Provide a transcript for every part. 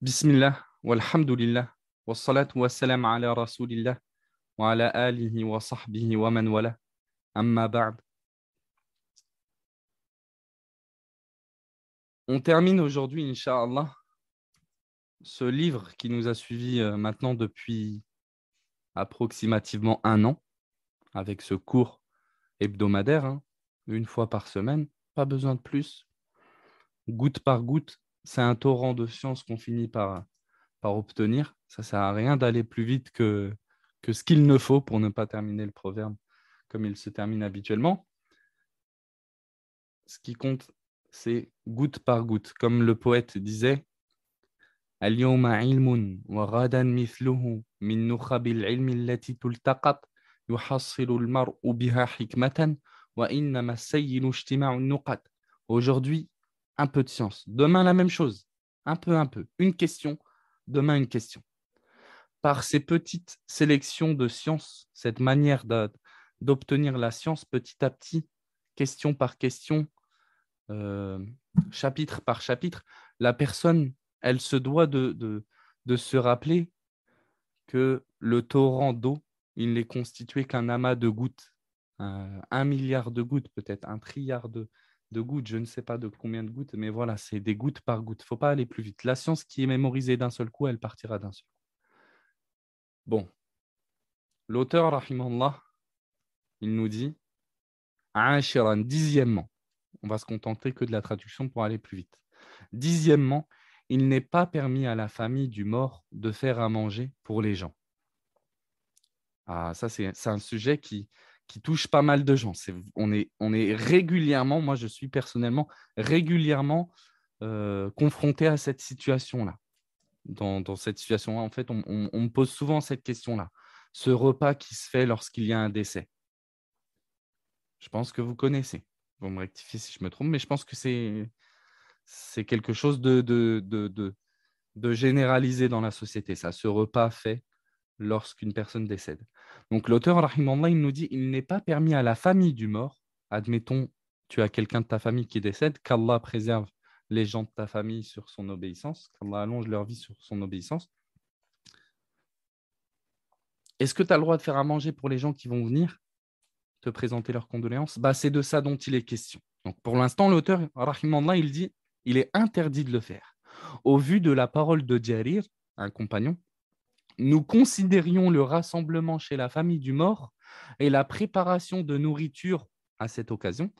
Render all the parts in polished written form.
Bismillah, walhamdulillah, wassalatu wassalam ala rasulillah, wa ala alihi wa sahbihi wa man wala, amma ba'd. On termine aujourd'hui, Inch'Allah, ce livre qui nous a suivis maintenant depuis approximativement un an, avec ce cours hebdomadaire, une fois par semaine, pas besoin de plus. Goutte par goutte, c'est un torrent de science qu'on finit par obtenir. Ça ne sert à rien d'aller plus vite que ce qu'il ne faut pour ne pas terminer le proverbe comme il se termine habituellement. Ce qui compte, c'est goutte par goutte. Comme le poète disait, اليوم علم وغدا مثله من نخب العلم التي تلتقط يحصل المرء بها حكمة وإنما السيل اجتماع النقط. Aujourd'hui, un peu de science. Demain, la même chose. Un peu. Une question, demain, une question. Par ces petites sélections de sciences, cette manière d'obtenir la science petit à petit, question par question, chapitre par chapitre, la personne, elle se doit de se rappeler que le torrent d'eau, il n'est constitué qu'un amas de gouttes, 1 milliard de gouttes, peut-être 1 trilliard de gouttes, je ne sais pas de combien de gouttes, mais voilà, c'est des gouttes par gouttes. Il ne faut pas aller plus vite. La science qui est mémorisée d'un seul coup, elle partira d'un seul coup. Bon, l'auteur, rahimahullah, il nous dit, dixièmement, on va se contenter que de la traduction pour aller plus vite. Dixièmement, il n'est pas permis à la famille du mort de faire à manger pour les gens. Ah, ça, c'est un sujet qui touche pas mal de gens. On est régulièrement, moi je suis personnellement régulièrement confronté à cette situation-là. Dans cette situation-là, en fait, on me pose souvent cette question-là. Ce repas qui se fait lorsqu'il y a un décès. Je pense que vous connaissez. Vous me rectifiez si je me trompe, mais je pense que c'est quelque chose de généralisé dans la société. Ça, ce repas fait lorsqu'une personne décède. Donc l'auteur, rahimallah, il nous dit, il n'est pas permis à la famille du mort, admettons, tu as quelqu'un de ta famille qui décède, qu'Allah préserve les gens de ta famille sur son obéissance, qu'Allah allonge leur vie sur son obéissance. Est-ce que tu as le droit de faire à manger pour les gens qui vont venir te présenter leurs condoléances? C'est de ça dont il est question. Donc pour l'instant, l'auteur, rahimallah, il dit, il est interdit de le faire. Au vu de la parole de Jarir, un compagnon, nous considérions le rassemblement chez la famille du mort et la préparation de nourriture à cette occasion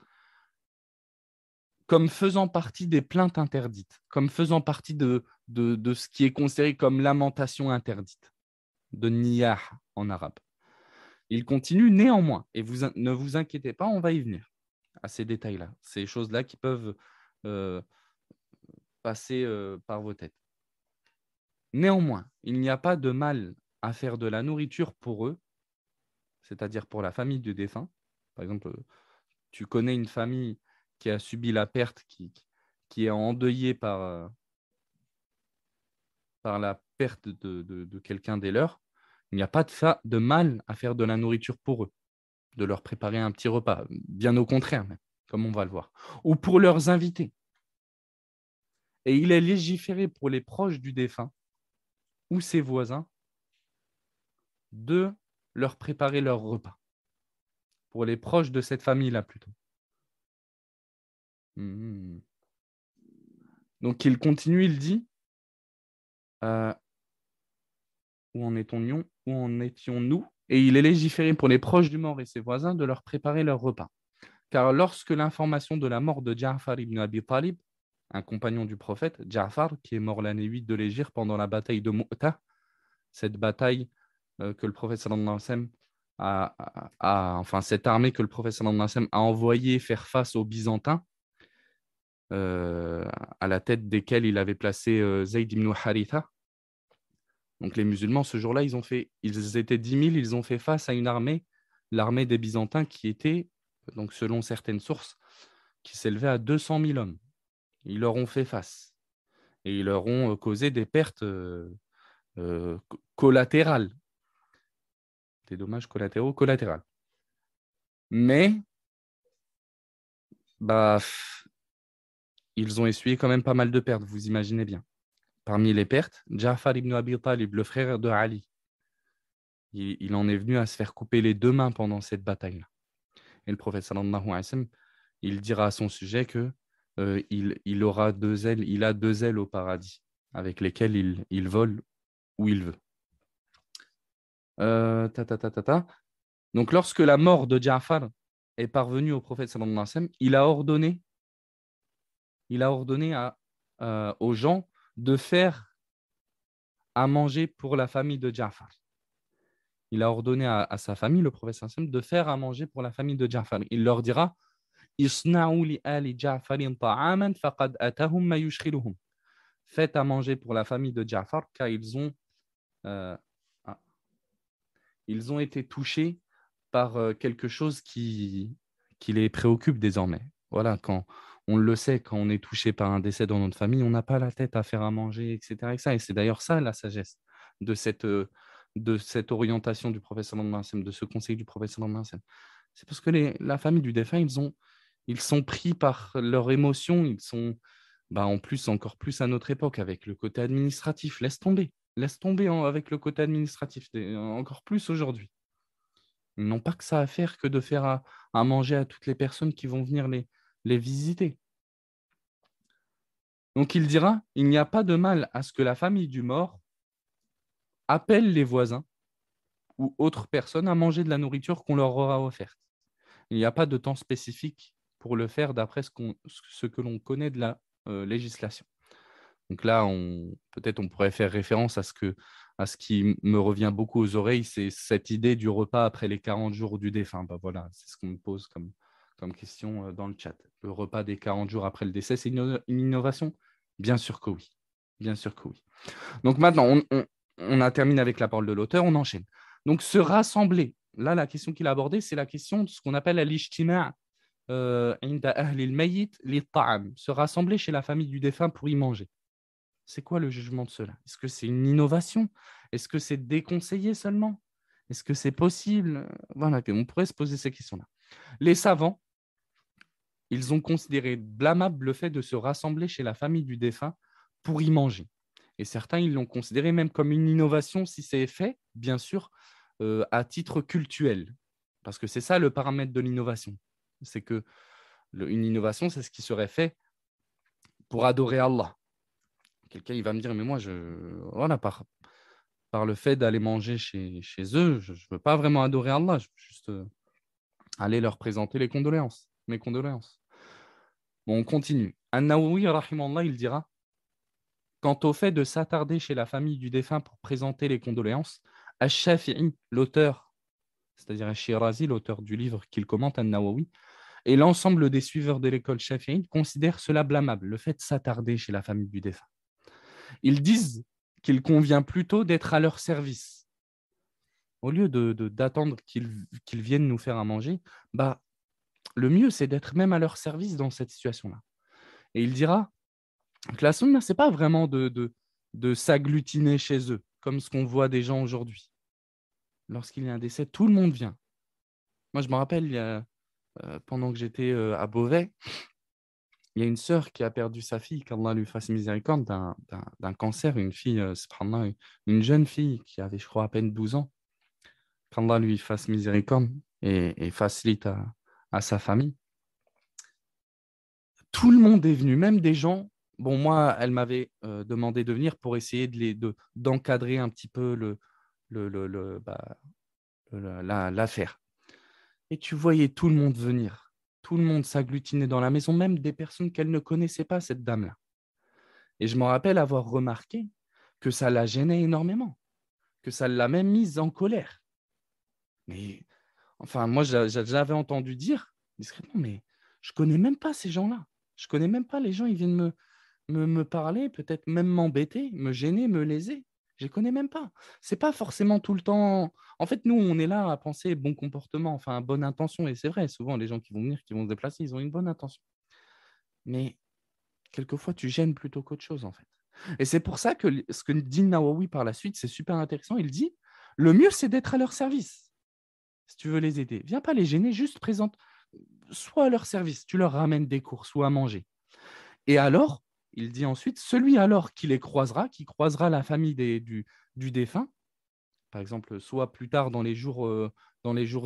comme faisant partie des plaintes interdites, comme faisant partie de ce qui est considéré comme lamentation interdite, de niyah en arabe. Il continue néanmoins, et ne vous inquiétez pas, on va y venir à ces détails-là, ces choses-là qui peuvent passer par vos têtes. Néanmoins, il n'y a pas de mal à faire de la nourriture pour eux, c'est-à-dire pour la famille du défunt. Par exemple, tu connais une famille qui a subi la perte, qui est endeuillée par la perte de quelqu'un des leurs. Il n'y a pas de mal à faire de la nourriture pour eux, de leur préparer un petit repas, bien au contraire, même, comme on va le voir, ou pour leurs invités. Et il est légiféré pour les proches du défunt ou ses voisins de leur préparer leur repas. Pour les proches de cette famille-là, plutôt. Donc, il continue, il dit où en étions-nous? Et il est légiféré pour les proches du mort et ses voisins de leur préparer leur repas. Car lorsque l'information de la mort de Ja'far ibn Abi Talib, un compagnon du prophète, Ja'far, qui est mort l'année 8 de l'Hégire pendant la bataille de Mu'tah, cette bataille que le prophète sallallahu alayhi wa sallam enfin cette armée que le prophète sallallahu alayhi wa sallam a envoyée faire face aux Byzantins, à la tête desquels il avait placé Zayd ibn Haritha. Donc les musulmans, ce jour-là, ils étaient 10 000, ils ont fait face à une armée, l'armée des Byzantins, qui était, donc selon certaines sources, qui s'élevait à 200 000 hommes. Ils leur ont fait face et ils leur ont causé des pertes collatérales, des dommages collatéraux. Mais ils ont essuyé quand même pas mal de pertes, vous imaginez bien. parmi les pertes, Ja'far ibn Abi Talib, le frère de Ali, il en est venu à se faire couper les deux mains pendant cette bataille-là. Et le prophète sallallahu alayhi wa sallam, il dira à son sujet que il aura deux ailes, il a deux ailes au paradis avec lesquelles il vole où il veut. Ta, ta, ta, ta, ta. Donc, lorsque la mort de Ja'far est parvenue au prophète sallallahu alayhi wa sallam, il a ordonné aux gens de faire à manger pour la famille de Ja'far. Il a ordonné à sa famille, le prophète sallallahu alayhi wa sallam, de faire à manger pour la famille de Ja'far. Il leur dira Isna'u li ali Ja'farin ta'aman faqad atahum ma yushghiluhum. Faites à manger pour la famille de Ja'far car euh, ah, ils ont été touchés par quelque chose qui les préoccupe désormais. Voilà, quand on le sait, quand on est touché par un décès dans notre famille, on n'a pas la tête à faire à manger, etc. Et c'est d'ailleurs ça la sagesse de cette orientation du prophète sallallahu alayhi wa sallam, de ce conseil du prophète sallallahu alayhi wa sallam. C'est parce que la famille du défunt, ils sont pris par leurs émotions, ils sont en plus, encore plus à notre époque, avec le côté administratif. Laisse tomber avec le côté administratif, encore plus aujourd'hui. Ils n'ont pas que ça à faire que de faire à manger à toutes les personnes qui vont venir les visiter. Donc il dira, il n'y a pas de mal à ce que la famille du mort appelle les voisins ou autres personnes à manger de la nourriture qu'on leur aura offerte. Il n'y a pas de temps spécifique pour le faire d'après ce que l'on connaît de la législation. Donc là, peut-être on pourrait faire référence à ce qui me revient beaucoup aux oreilles, c'est cette idée du repas après les 40 jours du défunt. Voilà, c'est ce qu'on me pose comme question dans le chat. Le repas des 40 jours après le décès, c'est une innovation? Bien sûr que oui. Bien sûr que oui. Donc maintenant, on a terminé avec la parole de l'auteur, on enchaîne. Donc se rassembler, là la question qu'il a abordée, c'est la question de ce qu'on appelle al-ijtima' inda ahli al-mayyit lit-ta'am, se rassembler chez la famille du défunt pour y manger. C'est quoi le jugement de cela? Est-ce que c'est une innovation? Est-ce que c'est déconseillé seulement? Est-ce que c'est possible? Voilà, on pourrait se poser ces questions-là. Les savants, ils ont considéré blâmable le fait de se rassembler chez la famille du défunt pour y manger. Et certains, ils l'ont considéré même comme une innovation si c'est fait, bien sûr, à titre cultuel. Parce que c'est ça le paramètre de l'innovation. C'est que une innovation, c'est ce qui serait fait pour adorer Allah. Quelqu'un, il va me dire, mais moi, voilà, par le fait d'aller manger chez eux, je ne veux pas vraiment adorer Allah, je veux juste aller leur présenter mes condoléances. Bon, on continue. An-Nawawi, rahimallah, il dira, quant au fait de s'attarder chez la famille du défunt pour présenter les condoléances, Ash-Shafi'i, l'auteur, c'est-à-dire Ash-Shirazi, l'auteur du livre qu'il commente, An-Nawawi, et l'ensemble des suiveurs de l'école Shafi'i considèrent cela blâmable, le fait de s'attarder chez la famille du défunt. Ils disent qu'il convient plutôt d'être à leur service. Au lieu d'attendre qu'ils viennent nous faire à manger, le mieux, c'est d'être même à leur service dans cette situation-là. Et il dira que la sunna, ce n'est pas vraiment de s'agglutiner chez eux, comme ce qu'on voit des gens aujourd'hui. Lorsqu'il y a un décès, tout le monde vient. Moi, je me rappelle, pendant que j'étais à Beauvais, il y a une sœur qui a perdu sa fille, qu'Allah lui fasse miséricorde, d'un cancer, une fille, subhanallah, une jeune fille qui avait, je crois, à peine 12 ans. Qu'Allah lui fasse miséricorde et facilite à sa famille. Tout le monde est venu, même des gens. Bon, moi, elle m'avait demandé de venir pour essayer d'encadrer un petit peu l'affaire. Et tu voyais tout le monde venir. Tout le monde s'agglutiner dans la maison, même des personnes qu'elle ne connaissait pas, cette dame-là. Et je me rappelle avoir remarqué que ça la gênait énormément, que ça l'a même mise en colère. Mais enfin, moi, j'avais entendu dire discrètement, mais je ne connais même pas ces gens-là. Je ne connais même pas les gens, ils viennent me parler, peut-être même m'embêter, me gêner, me léser. Je ne les connais même pas. Ce n'est pas forcément tout le temps. En fait, nous, on est là à penser bon comportement, enfin, bonne intention. Et c'est vrai, souvent, les gens qui vont venir, qui vont se déplacer, ils ont une bonne intention. Mais quelquefois, tu gênes plutôt qu'autre chose, en fait. Et c'est pour ça que ce que dit Nawawi par la suite, c'est super intéressant. Il dit, le mieux, c'est d'être à leur service. Si tu veux les aider, viens pas les gêner, juste présente, sois à leur service. Tu leur ramènes des courses ou à manger. Et alors, il dit ensuite, celui alors qui les croisera, qui croisera la famille du défunt, par exemple, soit plus tard dans les jours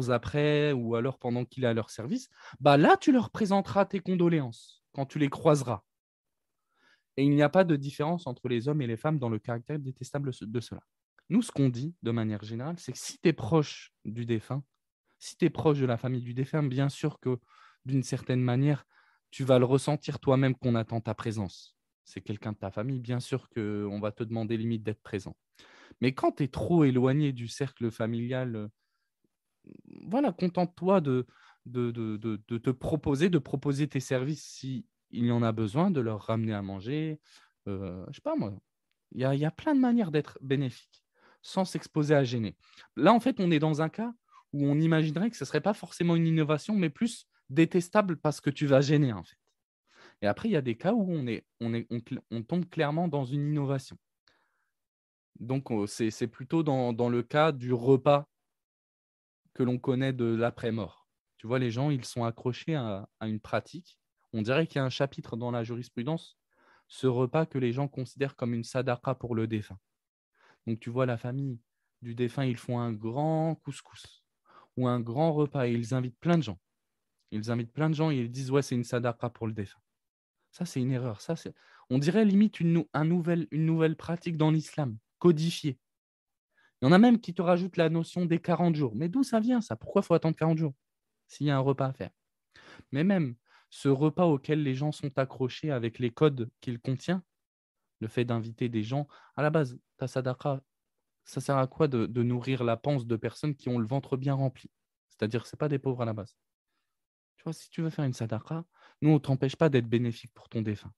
après, ou alors pendant qu'il est à leur service, bah là, tu leur présenteras tes condoléances quand tu les croiseras. Et il n'y a pas de différence entre les hommes et les femmes dans le caractère détestable de cela. Nous, ce qu'on dit de manière générale, c'est que si tu es proche du défunt, si tu es proche de la famille du défunt, bien sûr que d'une certaine manière, tu vas le ressentir toi-même qu'on attend ta présence. C'est quelqu'un de ta famille, bien sûr qu'on va te demander limite d'être présent. Mais quand tu es trop éloigné du cercle familial, voilà, contente-toi de te proposer, de proposer tes services si il y en a besoin, de leur ramener à manger. Je sais pas moi, il y a plein de manières d'être bénéfique sans s'exposer à gêner. Là, en fait, on est dans un cas où on imaginerait que ce ne serait pas forcément une innovation, mais plus détestable parce que tu vas gêner, en fait. Et après, il y a des cas où on tombe clairement dans une innovation. Donc, c'est plutôt dans le cas du repas que l'on connaît de l'après-mort. Tu vois, les gens, ils sont accrochés à une pratique. On dirait qu'il y a un chapitre dans la jurisprudence, ce repas que les gens considèrent comme une sadaqa pour le défunt. Donc, tu vois, la famille du défunt, ils font un grand couscous ou un grand repas et ils invitent plein de gens. Ils invitent plein de gens et ils disent, ouais, c'est une sadaqa pour le défunt. Ça, c'est une erreur. On dirait limite une nouvelle pratique dans l'islam, codifiée. Il y en a même qui te rajoutent la notion des 40 jours. Mais d'où ça vient, ça? Pourquoi il faut attendre 40 jours s'il y a un repas à faire? Mais même ce repas auquel les gens sont accrochés avec les codes qu'il contient, le fait d'inviter des gens, à la base, ta sadaqa, ça sert à quoi de nourrir la panse de personnes qui ont le ventre bien rempli? C'est-à-dire que ce n'est pas des pauvres à la base. Tu vois, si tu veux faire une sadaqa, nous, on ne t'empêche pas d'être bénéfique pour ton défunt.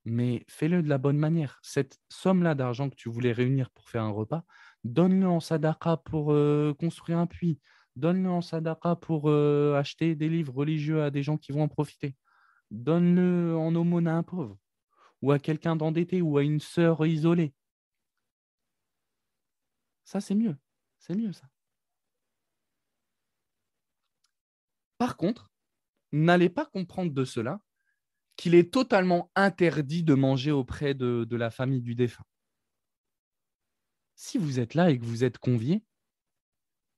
Mais fais-le de la bonne manière. Cette somme-là d'argent que tu voulais réunir pour faire un repas, donne-le en sadaqa pour construire un puits. Donne-le en sadaqa pour acheter des livres religieux à des gens qui vont en profiter. Donne-le en aumône à un pauvre, ou à quelqu'un d'endetté, ou à une sœur isolée. Ça, c'est mieux. C'est mieux, ça. Par contre, n'allez pas comprendre de cela qu'il est totalement interdit de manger auprès de la famille du défunt. Si vous êtes là et que vous êtes convié,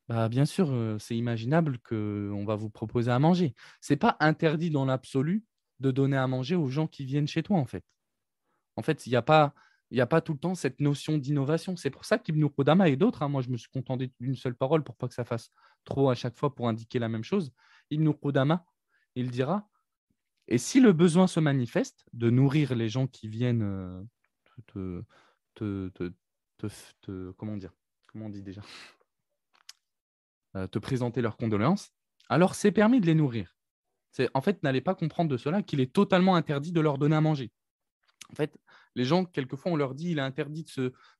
bah, bien sûr, c'est imaginable qu'on va vous proposer à manger. Ce n'est pas interdit dans l'absolu de donner à manger aux gens qui viennent chez toi, en fait. En fait, il y a pas tout le temps cette notion d'innovation. C'est pour ça qu'Ibn Qudama et d'autres, hein, moi je me suis contenté d'une seule parole pour pas que ça fasse trop à chaque fois pour indiquer la même chose. Ibn Qudama, il dira, et si le besoin se manifeste de nourrir les gens qui viennent te, te, te, comment dire, comment on dit déjà, te présenter leurs condoléances, alors c'est permis de les nourrir. En fait, n'allez pas comprendre de cela qu'il est totalement interdit de leur donner à manger. En fait, les gens, quelquefois, on leur dit il est interdit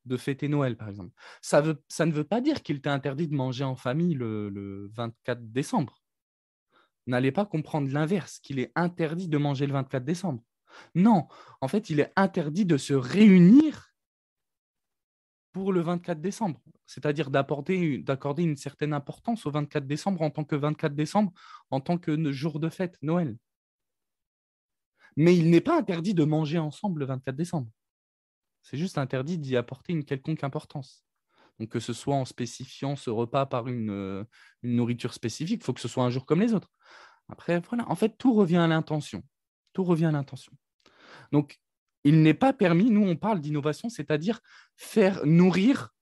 de fêter Noël, par exemple. Ça ne veut pas dire qu'il t'est interdit de manger en famille le 24 décembre. N'allez pas comprendre l'inverse, qu'il est interdit de manger le 24 décembre. Non, en fait, il est interdit de se réunir pour le 24 décembre, c'est-à-dire d'accorder une certaine importance au 24 décembre en tant que 24 décembre, en tant que jour de fête, Noël. Mais il n'est pas interdit de manger ensemble le 24 décembre. C'est juste interdit d'y apporter une quelconque importance. Donc, que ce soit en spécifiant ce repas par une nourriture spécifique, il faut que ce soit un jour comme les autres. Après, voilà, en fait, tout revient à l'intention. Tout revient à l'intention. Donc, il n'est pas permis, nous on parle d'innovation, c'est-à-dire faire nourrir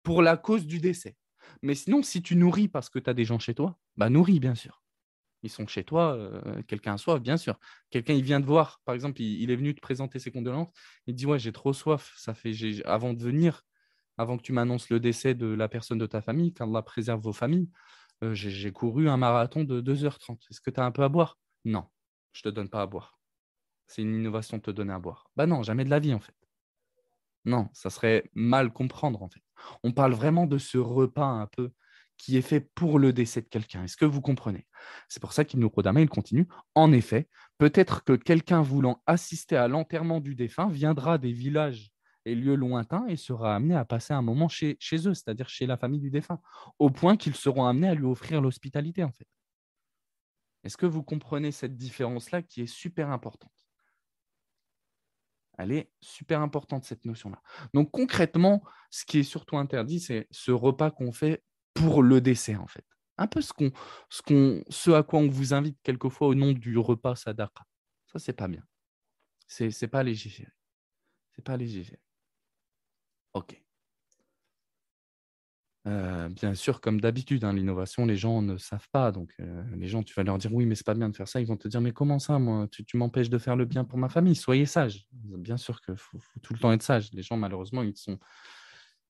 pour la cause du décès. Mais sinon, si tu nourris parce que tu as des gens chez toi, bah nourris bien sûr. Ils sont chez toi, quelqu'un a soif, bien sûr. Quelqu'un, il vient te voir, par exemple, il est venu te présenter ses condoléances, il dit, ouais, j'ai trop soif, avant de venir, avant que tu m'annonces le décès de la personne de ta famille, qu'Allah préserve vos familles, j'ai couru un marathon de 2h30. Est-ce que tu as un peu à boire? Non, je ne te donne pas à boire. C'est une innovation de te donner à boire. Bah non, jamais de la vie, en fait. Non, ça serait mal comprendre, en fait. On parle vraiment de ce repas un peu qui est fait pour le décès de quelqu'un. Est-ce que vous comprenez? C'est pour ça qu'Ibn Qudama, il continue. En effet, peut-être que quelqu'un voulant assister à l'enterrement du défunt viendra des villages et lieux lointains et sera amené à passer un moment chez eux, c'est-à-dire chez la famille du défunt, au point qu'ils seront amenés à lui offrir l'hospitalité, en fait. Est-ce que vous comprenez cette différence-là qui est super importante? Elle est super importante, cette notion-là. Donc, concrètement, ce qui est surtout interdit, c'est ce repas qu'on fait pour le décès, en fait. Un peu ce à quoi on vous invite quelquefois au nom du repas sadaqa. Ça, c'est pas bien. C'est pas légiféré. C'est pas légiféré. OK. Bien sûr, comme d'habitude, hein, l'innovation, les gens ne savent pas. Donc, les gens, tu vas leur dire: «Oui, mais c'est pas bien de faire ça». Ils vont te dire: «Mais comment ça, moi? Tu m'empêches de faire le bien pour ma famille. Soyez sage». Bien sûr qu'il faut tout le temps être sage. Les gens, malheureusement,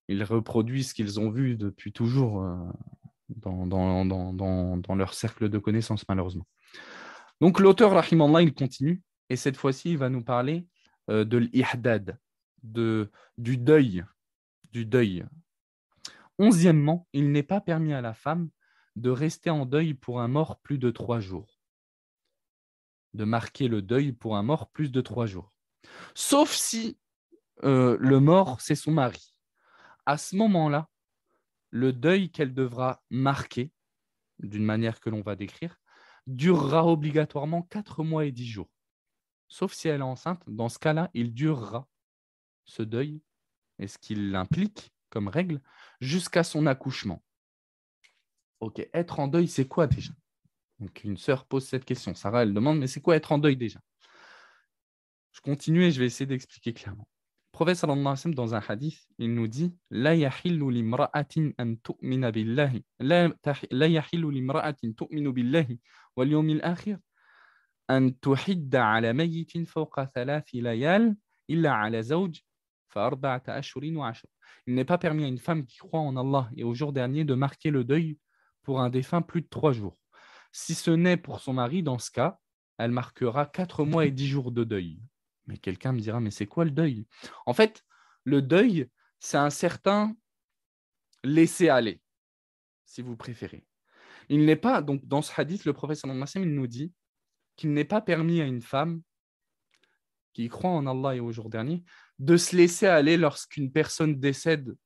ils reproduisent ce qu'ils ont vu depuis toujours, dans leur cercle de connaissances, malheureusement. Donc, l'auteur, rahimallah, il continue et cette fois-ci, il va nous parler, de l'ihdad, du deuil, du deuil. 11e, il n'est pas permis à la femme de rester en deuil pour un mort plus de 3 jours, de marquer le deuil pour un mort plus de 3 jours. Sauf si le mort, c'est son mari. À ce moment-là, le deuil qu'elle devra marquer, d'une manière que l'on va décrire, durera obligatoirement 4 mois et 10 jours. Sauf si elle est enceinte, dans ce cas-là, il durera ce deuil et ce qu'il implique comme règle jusqu'à son accouchement. Ok, être en deuil, c'est quoi déjà? Donc, une sœur pose cette question. Sarah, elle demande, mais c'est quoi être en deuil déjà? Je continue et je vais essayer d'expliquer clairement. Le prophète sallallahu alayhi wa sallam, dans un hadith, il nous dit La yahillu limra'atin an tu'mina billahi la yahillu limra'atin tu'minu billahi wal yawmil akhir an tuhidda ala mayyitin fawqa thalathi layal illa ala zawj fa arba'ata ashhurin wa ashra. Il n'est pas permis à une femme qui croit en Allah et au jour dernier de marquer le deuil pour un défunt plus de 3 jours. Si ce n'est pour son mari, dans ce cas, elle marquera 4 mois et 10 jours de deuil. Mais quelqu'un me dira, mais c'est quoi le deuil? En fait, le deuil, c'est un certain laisser-aller, si vous préférez. Il n'est pas, donc dans ce hadith, le prophète sallallahu alayhi wa sallam, il nous dit qu'il n'est pas permis à une femme qui croit en Allah et au jour dernier de se laisser aller lorsqu'une personne décède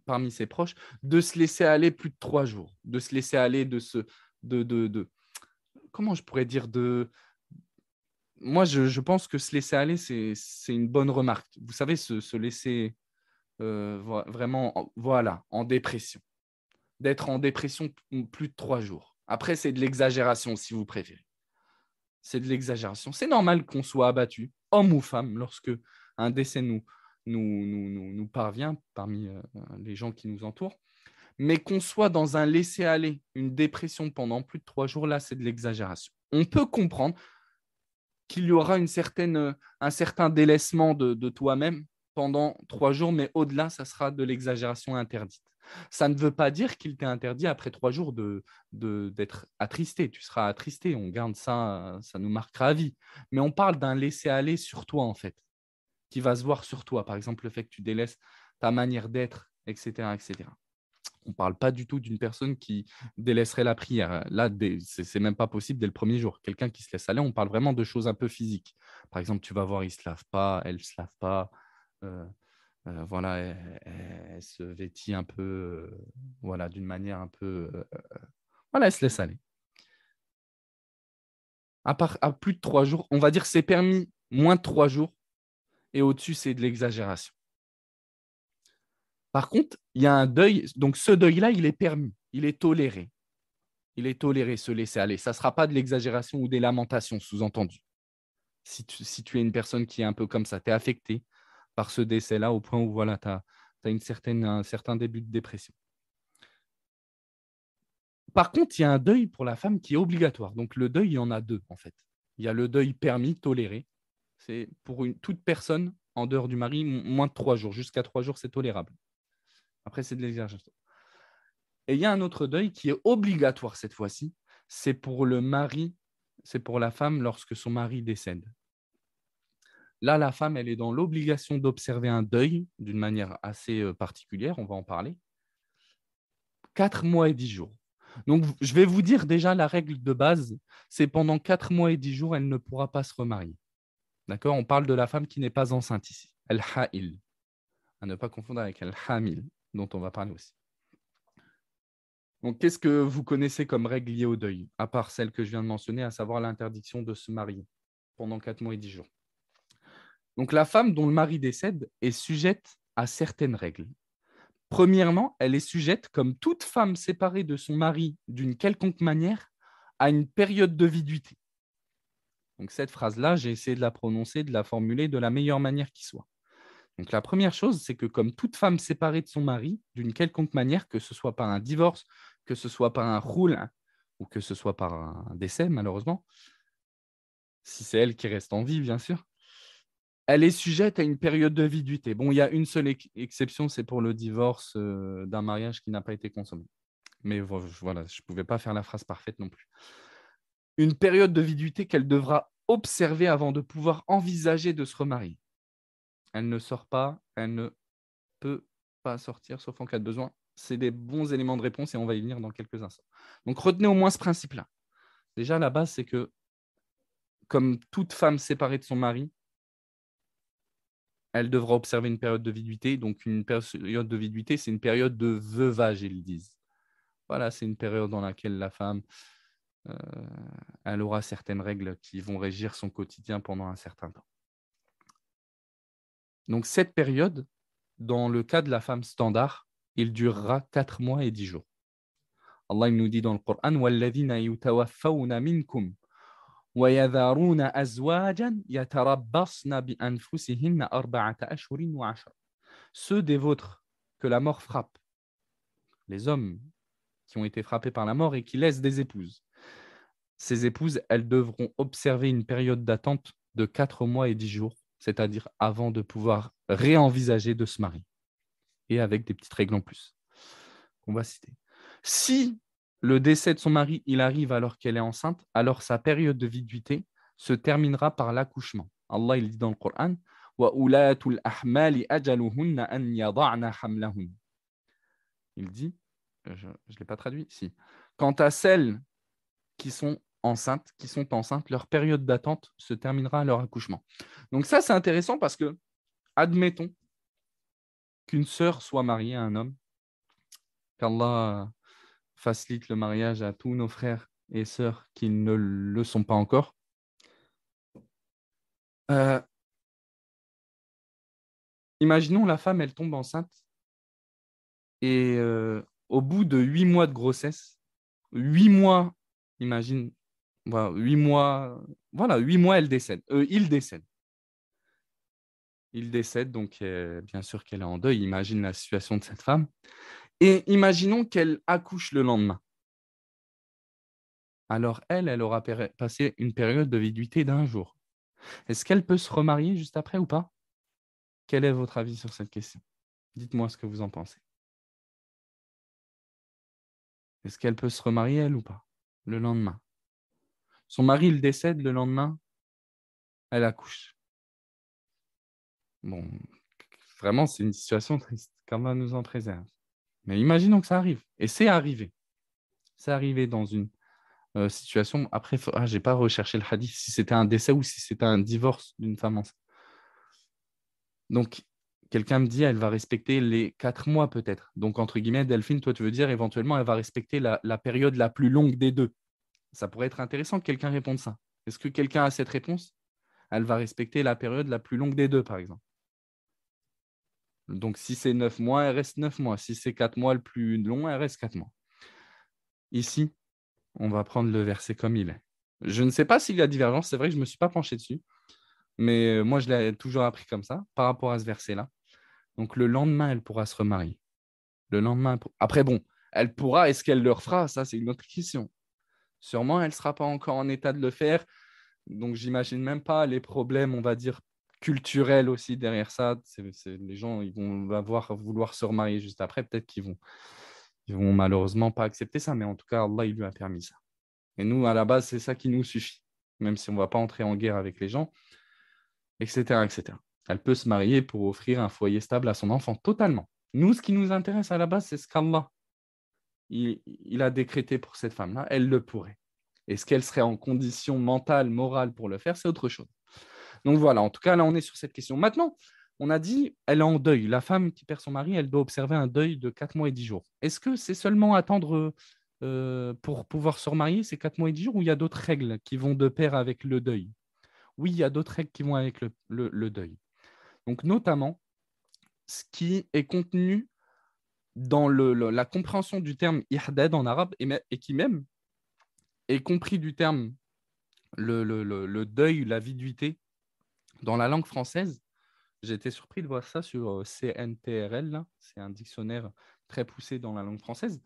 parmi ses proches, de se laisser aller plus de 3 jours, de se laisser aller de comment je pourrais dire moi, je pense que se laisser aller, c'est une bonne remarque. Vous savez, se laisser vraiment, voilà, en dépression. D'être en dépression plus de 3 jours. Après, c'est de l'exagération, si vous préférez. C'est de l'exagération. C'est normal qu'on soit abattu, homme ou femme, lorsque un décès nous parvient parmi les gens qui nous entourent. Mais qu'on soit dans un laisser-aller, une dépression pendant plus de 3 jours, là, c'est de l'exagération. On peut comprendre qu'il y aura un certain délaissement de toi-même pendant 3 jours, mais au-delà, ça sera de l'exagération interdite. Ça ne veut pas dire qu'il t'est interdit après 3 jours d'être attristé. Tu seras attristé, on garde ça, ça nous marquera à vie. Mais on parle d'un laisser-aller sur toi, en fait, qui va se voir sur toi. Par exemple, le fait que tu délaisses ta manière d'être, etc., etc. On ne parle pas du tout d'une personne qui délaisserait la prière. Là, ce n'est même pas possible dès le premier jour. Quelqu'un qui se laisse aller, on parle vraiment de choses un peu physiques. Par exemple, tu vas voir, il ne se lave pas, elle ne se lave pas. euh, voilà, elle se vêtit un peu, voilà, d'une manière un peu. Voilà, elle se laisse aller. À plus de 3 jours, on va dire que c'est permis moins de 3 jours et au-dessus, c'est de l'exagération. Par contre, il y a un deuil. Donc, ce deuil-là, il est permis, il est toléré. Il est toléré, se laisser aller. Ça ne sera pas de l'exagération ou des lamentations, sous-entendu. Si tu es une personne qui est un peu comme ça, tu es affecté par ce décès-là au point où voilà, tu as un certain début de dépression. Par contre, il y a un deuil pour la femme qui est obligatoire. Donc, le deuil, il y en a deux, en fait. Il y a le deuil permis, toléré. C'est pour toute personne en dehors du mari, moins de 3 jours. Jusqu'à 3 jours, c'est tolérable. Après, c'est de l'exagération. Et il y a un autre deuil qui est obligatoire cette fois-ci. C'est pour le mari, c'est pour la femme lorsque son mari décède. Là, la femme, elle est dans l'obligation d'observer un deuil d'une manière assez particulière, on va en parler. 4 mois et 10 jours. Donc, je vais vous dire déjà la règle de base, c'est pendant 4 mois et 10 jours, elle ne pourra pas se remarier. D'accord? On parle de la femme qui n'est pas enceinte ici. El-Ha'il. À ne pas confondre avec El-Hamil, dont on va parler aussi. Donc, qu'est-ce que vous connaissez comme règle liée au deuil, à part celle que je viens de mentionner, à savoir l'interdiction de se marier pendant 4 mois et 10 jours? Donc, la femme dont le mari décède est sujette à certaines règles. Premièrement, elle est sujette, comme toute femme séparée de son mari d'une quelconque manière, à une période de viduité. Donc, cette phrase-là, j'ai essayé de la prononcer, de la formuler de la meilleure manière qui soit. Donc, la première chose, c'est que comme toute femme séparée de son mari d'une quelconque manière, que ce soit par un divorce, que ce soit par un khoul ou que ce soit par un décès, malheureusement, si c'est elle qui reste en vie, bien sûr, elle est sujette à une période de viduité. Bon, il y a une seule exception, c'est pour le divorce d'un mariage qui n'a pas été consommé. Mais voilà, je ne pouvais pas faire la phrase parfaite non plus. Une période de viduité qu'elle devra observer avant de pouvoir envisager de se remarier. Elle ne sort pas, elle ne peut pas sortir, sauf en cas de besoin. C'est des bons éléments de réponse et on va y venir dans quelques instants. Donc, retenez au moins ce principe-là. Déjà, la base, c'est que, comme toute femme séparée de son mari, elle devra observer une période de viduité. Donc, une période de viduité, c'est une période de veuvage, ils disent. Voilà, c'est une période dans laquelle la femme, euh, elle aura certaines règles qui vont régir son quotidien pendant un certain temps. Donc, cette période, dans le cas de la femme standard, il durera 4 mois et 10 jours. Allah il nous dit dans le Coran وَالَّذِينَ يُتَوَفَّوْنَ مِنْكُمْ وَيَذَرُونَ أَزْوَاجًا يَتَرَبَّصْنَ بِأَنفُسِهِنَّ أَرْبَعَةَ أَشْهُرٍ وَعَشْرًا. Ceux des vôtres que la mort frappe, les hommes qui ont été frappés par la mort et qui laissent des épouses. Ces épouses, elles devront observer une période d'attente de 4 mois et 10 jours, c'est-à-dire avant de pouvoir réenvisager de se marier. Et avec des petites règles en plus qu'on va citer. Si le décès de son mari, il arrive alors qu'elle est enceinte, alors sa période de viduité se terminera par l'accouchement. Allah, il dit dans le Coran, وَأُولَاتُ الْأَحْمَالِ أَجَلُهُنَّ أَنْ يَضَعْنَ حَمْلَهُنَّ. Il dit, je ne l'ai pas traduit, si. Quant à celles qui sont enceintes, leur période d'attente se terminera à leur accouchement. Donc ça, c'est intéressant parce que, admettons qu'une sœur soit mariée à un homme, qu'Allah facilite le mariage à tous nos frères et sœurs qui ne le sont pas encore. Imaginons la femme, elle tombe enceinte et au bout de 8 mois de grossesse, 8 mois, imagine, voilà, 8 mois, elle décède. Il décède. Il décède, donc bien sûr qu'elle est en deuil. Imagine la situation de cette femme. Et imaginons qu'elle accouche le lendemain. Alors elle aura passé une période de viduité d'1 jour. Est-ce qu'elle peut se remarier juste après ou pas? Quel est votre avis sur cette question? Dites-moi ce que vous en pensez. Est-ce qu'elle peut se remarier, elle, ou pas? Le lendemain. Son mari, il décède, le lendemain, elle accouche. Bon, vraiment, c'est une situation triste. Qu'Allah nous en préserve. Mais imaginons que ça arrive. Et c'est arrivé. C'est arrivé dans une situation. Après, je n'ai pas recherché le hadith, si c'était un décès ou si c'était un divorce d'une femme enceinte. Donc, quelqu'un me dit, elle va respecter les 4 mois peut-être. Donc, entre guillemets, Delphine, toi, tu veux dire, éventuellement, elle va respecter la période la plus longue des deux. Ça pourrait être intéressant que quelqu'un réponde ça. Est-ce que quelqu'un a cette réponse? Elle va respecter la période la plus longue des deux, par exemple. Donc, si c'est 9 mois, elle reste 9 mois. Si c'est 4 mois le plus long, elle reste 4 mois. Ici, on va prendre le verset comme il est. Je ne sais pas s'il y a divergence. C'est vrai que je ne me suis pas penché dessus. Mais moi, je l'ai toujours appris comme ça, par rapport à ce verset-là. Donc, le lendemain, elle pourra se remarier. Le lendemain, après, bon, elle pourra, est-ce qu'elle le refera? Ça, c'est une autre question. Sûrement, elle ne sera pas encore en état de le faire. Donc, j'imagine même pas les problèmes, on va dire, culturels aussi derrière ça. Les gens, ils vont vouloir se remarier juste après. Peut-être ils vont malheureusement pas accepter ça. Mais en tout cas, Allah, il lui a permis ça. Et nous, à la base, c'est ça qui nous suffit. Même si on ne va pas entrer en guerre avec les gens, etc., etc. Elle peut se marier pour offrir un foyer stable à son enfant, totalement. Nous, ce qui nous intéresse à la base, c'est ce qu'Allah il a décrété pour cette femme-là. Elle le pourrait. Est-ce qu'elle serait en condition mentale, morale pour le faire? C'est autre chose. Donc voilà, en tout cas, là, on est sur cette question. Maintenant, on a dit, elle est en deuil. La femme qui perd son mari, elle doit observer un deuil de 4 mois et 10 jours. Est-ce que c'est seulement attendre pour pouvoir se remarier, ces 4 mois et 10 jours, ou il y a d'autres règles qui vont de pair avec le deuil? Oui, il y a d'autres règles qui vont avec le deuil. Donc, notamment, ce qui est contenu dans la compréhension du terme ihdad en arabe et qui même est compris du terme le deuil, la viduité dans la langue française. J'ai été surpris de voir ça sur CNTRL, là. C'est un dictionnaire très poussé dans la langue française.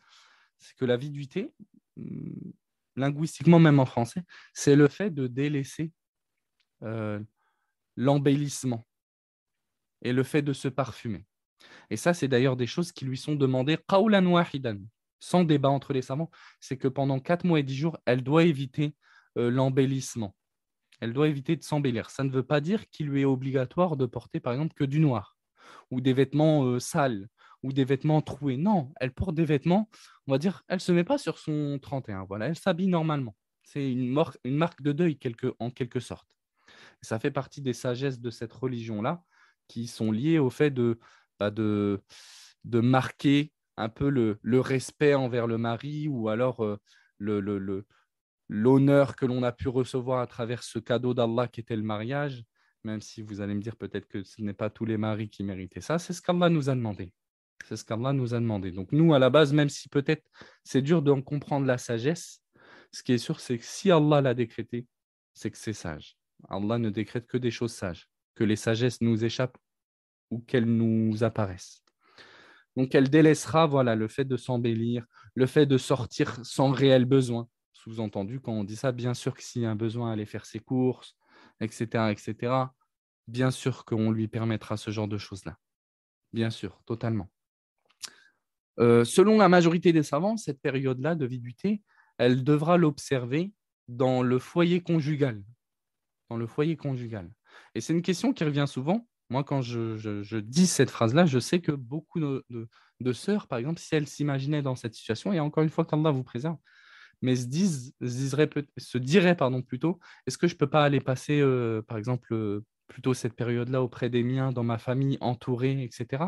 C'est que la viduité, linguistiquement même en français, c'est le fait de délaisser euh, l'embellissement et le fait de se parfumer. Et ça, c'est d'ailleurs des choses qui lui sont demandées qawlan wahidan, sans débat entre les savants. C'est que pendant 4 mois et 10 jours, elle doit éviter l'embellissement. Elle doit éviter de s'embellir. Ça ne veut pas dire qu'il lui est obligatoire de porter, par exemple, que du noir, ou des vêtements sales, ou des vêtements troués. Non, elle porte des vêtements, on va dire, elle ne se met pas sur son 31. Voilà, elle s'habille normalement. C'est une marque de deuil en quelque sorte. Ça fait partie des sagesses de cette religion-là qui sont liées au fait bah, de marquer un peu le respect envers le mari ou alors le, le, le, l'honneur que l'on a pu recevoir à travers ce cadeau d'Allah qui était le mariage, même si vous allez me dire peut-être que ce n'est pas tous les maris qui méritaient ça, c'est ce qu'Allah nous a demandé. C'est ce qu'Allah nous a demandé. Donc nous, à la base, même si peut-être c'est dur d'en comprendre la sagesse, ce qui est sûr, c'est que si Allah l'a décrété, c'est que c'est sage. Allah ne décrète que des choses sages, que les sagesses nous échappent ou qu'elles nous apparaissent. Donc elle délaissera voilà, le fait de s'embellir, le fait de sortir sans réel besoin. Sous-entendu, quand on dit ça, bien sûr que s'il y a un besoin à aller faire ses courses, etc., bien sûr qu'on lui permettra ce genre de choses-là. Bien sûr, totalement. Selon la majorité des savants, cette période-là de viduité, elle devra l'observer dans le foyer conjugal. Dans le foyer conjugal. Et c'est une question qui revient souvent. Moi, quand je dis cette phrase-là, je sais que beaucoup de sœurs, par exemple, si elles s'imaginaient dans cette situation, et encore une fois, qu'Allah vous préserve, mais se diraient plutôt, est-ce que je ne peux pas aller passer, par exemple, plutôt cette période-là auprès des miens, dans ma famille, entourée, etc.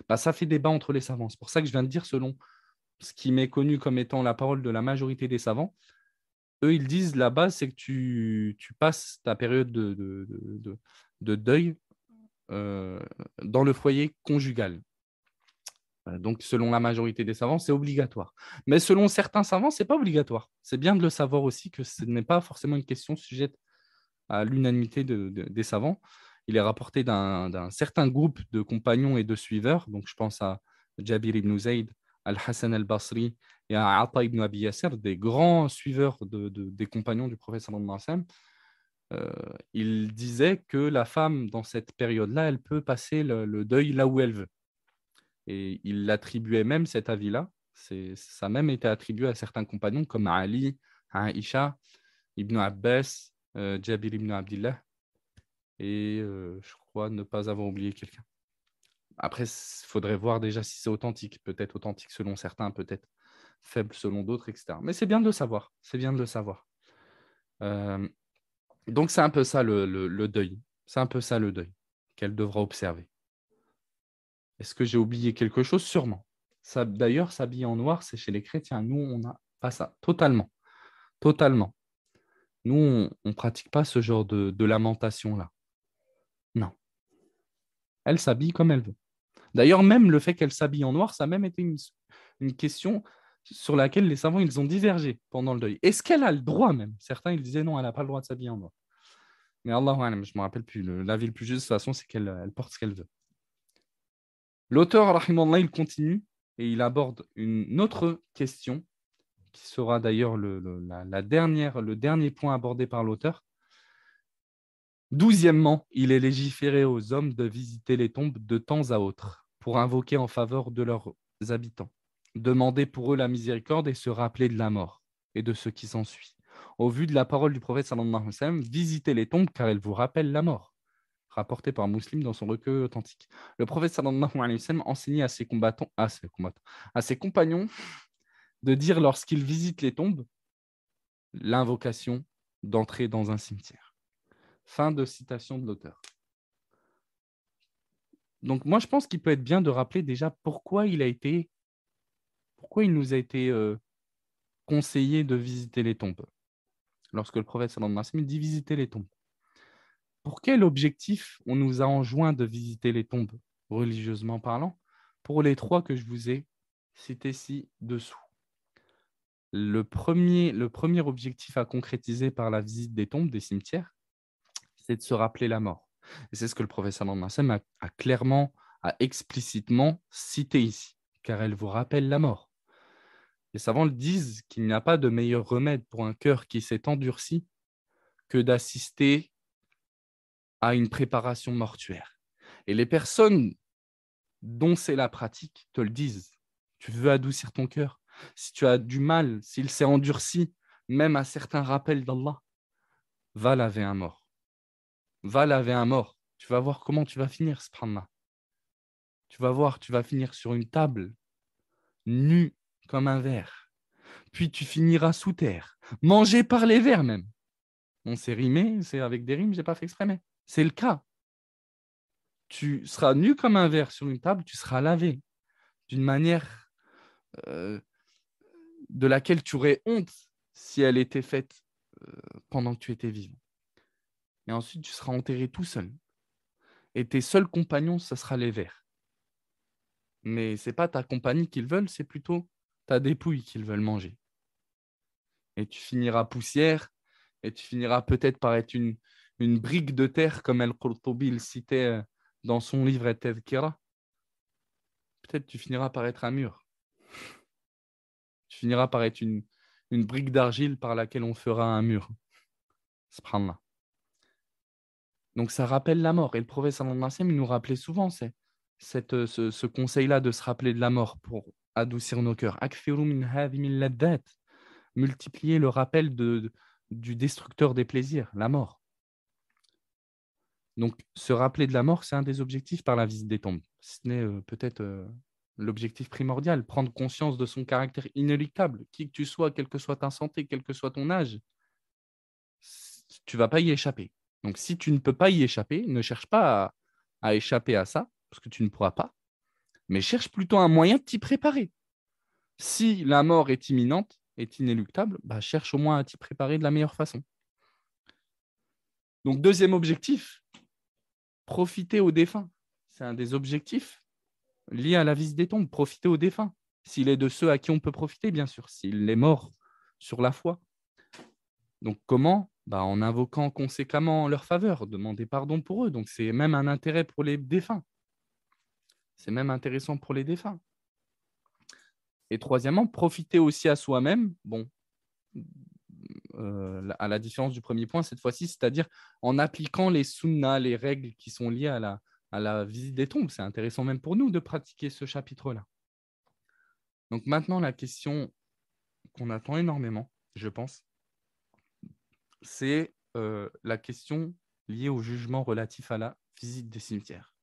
Bah, ça fait débat entre les savants. C'est pour ça que je viens de dire, selon ce qui m'est connu comme étant la parole de la majorité des savants, eux, ils disent la base, c'est que tu passes ta période de deuil dans le foyer conjugal. Donc, selon la majorité des savants, c'est obligatoire. Mais selon certains savants, ce n'est pas obligatoire. C'est bien de le savoir aussi que ce n'est pas forcément une question sujette à l'unanimité des savants. Il est rapporté d'un certain groupe de compagnons et de suiveurs. Donc, je pense à Jabir ibn Zayd, Al-Hassan al-Basri et à Ata ibn Abi Yasser, des grands suiveurs des compagnons du prophète sallallahu alayhi wa sallam. Il disait que la femme, dans cette période-là, elle peut passer le deuil là où elle veut. Et il l'attribuait même, cet avis-là. Ça a même été attribué à certains compagnons comme Ali, Aisha, Ibn Abbas, Jabir ibn Abdillah, et je crois ne pas avoir oublié quelqu'un. Après, il faudrait voir déjà si c'est authentique. Peut-être authentique selon certains, peut-être faible selon d'autres, etc. Mais c'est bien de le savoir. C'est bien de le savoir. Donc, c'est un peu ça le deuil. C'est un peu ça le deuil qu'elle devra observer. Est-ce que j'ai oublié quelque chose? Sûrement. Ça, d'ailleurs, s'habiller en noir, c'est chez les chrétiens. Nous, on n'a pas ça. Totalement. Totalement. Nous, on ne pratique pas ce genre de lamentation-là. Non. Elle s'habille comme elle veut. D'ailleurs, même le fait qu'elle s'habille en noir, ça a même été une question sur laquelle les savants ils ont divergé pendant le deuil. Est-ce qu'elle a le droit même? Certains ils disaient non, elle n'a pas le droit de s'habiller en noir. Mais Allahu alam, je ne me rappelle plus. L'avis le plus juste, de toute façon, c'est qu'elle porte ce qu'elle veut. L'auteur, rahimallah, il continue et il aborde une autre question qui sera d'ailleurs le dernier point abordé par l'auteur. 12e, il est légiféré aux hommes de visiter les tombes de temps à autre pour invoquer en faveur de leurs habitants, demander pour eux la miséricorde et se rappeler de la mort et de ce qui s'ensuit. Au vu de la parole du prophète sallallahu alayhi wa sallam, visitez les tombes car elles vous rappellent la mort, rapporté par un musulman dans son recueil authentique. Le prophète sallallahu alayhi wa sallam enseignait à ses compagnons de dire lorsqu'ils visitent les tombes l'invocation d'entrer dans un cimetière. Fin de citation de l'auteur. Donc moi, je pense qu'il peut être bien de rappeler déjà pourquoi il nous a été conseillé de visiter les tombes. Lorsque le prophète sallallahu alayhi wa sallam dit visiter les tombes. Pour quel objectif on nous a enjoint de visiter les tombes, religieusement parlant? Pour les trois que je vous ai cités ci-dessous. Le premier objectif à concrétiser par la visite des tombes, des cimetières, c'est de se rappeler la mort. Et c'est ce que le professeur Nassim a clairement, a explicitement cité ici, car elle vous rappelle la mort. Les savants le disent qu'il n'y a pas de meilleur remède pour un cœur qui s'est endurci que d'assister à une préparation mortuaire. Et les personnes dont c'est la pratique te le disent. Tu veux adoucir ton cœur. Si tu as du mal, s'il s'est endurci, même à certains rappels d'Allah, va laver un mort. Va laver un mort. Tu vas voir comment tu vas finir, subhanallah. Tu vas voir, tu vas finir sur une table, nu comme un ver. Puis tu finiras sous terre, mangé par les vers même. On s'est rimé, c'est avec des rimes, j'ai pas fait exprès, mais c'est le cas. Tu seras nu comme un ver sur une table, tu seras lavé d'une manière euh, de laquelle tu aurais honte si elle était faite pendant que tu étais vivant. Et ensuite, tu seras enterré tout seul. Et tes seuls compagnons, ce sera les vers. Mais ce n'est pas ta compagnie qu'ils veulent, c'est plutôt ta dépouille qu'ils veulent manger. Et tu finiras poussière, et tu finiras peut-être par être une brique de terre, comme Al-Qurtubi le citait dans son livre At-Tadhkira. Peut-être tu finiras par être un mur. Tu finiras par être une brique d'argile par laquelle on fera un mur. Subhanallah. Donc ça rappelle la mort. Et le prophète sallallahu alayhi wa sallam, il nous rappelait souvent ce conseil-là de se rappeler de la mort pour adoucir nos cœurs. Akthiru min hadhimi laddat. Multiplier le rappel du destructeur des plaisirs, la mort. Donc se rappeler de la mort, c'est un des objectifs par la visite des tombes. Ce n'est peut-être l'objectif primordial, prendre conscience de son caractère inéluctable, qui que tu sois, quelle que soit ta santé, quel que soit ton âge, tu ne vas pas y échapper. Donc, si tu ne peux pas y échapper, ne cherche pas à échapper à ça, parce que tu ne pourras pas, mais cherche plutôt un moyen de t'y préparer. Si la mort est imminente, est inéluctable, bah, cherche au moins à t'y préparer de la meilleure façon. Donc, deuxième objectif, profiter aux défunts. C'est un des objectifs liés à la visite des tombes, profiter aux défunts. S'il est de ceux à qui on peut profiter, bien sûr, s'il est mort sur la foi. Donc, comment? Bah, en invoquant conséquemment leur faveur, demander pardon pour eux. Donc, c'est même un intérêt pour les défunts. C'est même intéressant pour les défunts. Et troisièmement, profiter aussi à soi-même. Bon, à la différence du premier point, cette fois-ci, c'est-à-dire en appliquant les sunnas, les règles qui sont liées à la visite des tombes. C'est intéressant même pour nous de pratiquer ce chapitre-là. Donc maintenant, la question qu'on attend énormément, je pense, c'est la question liée au jugement relatif à la visite des cimetières.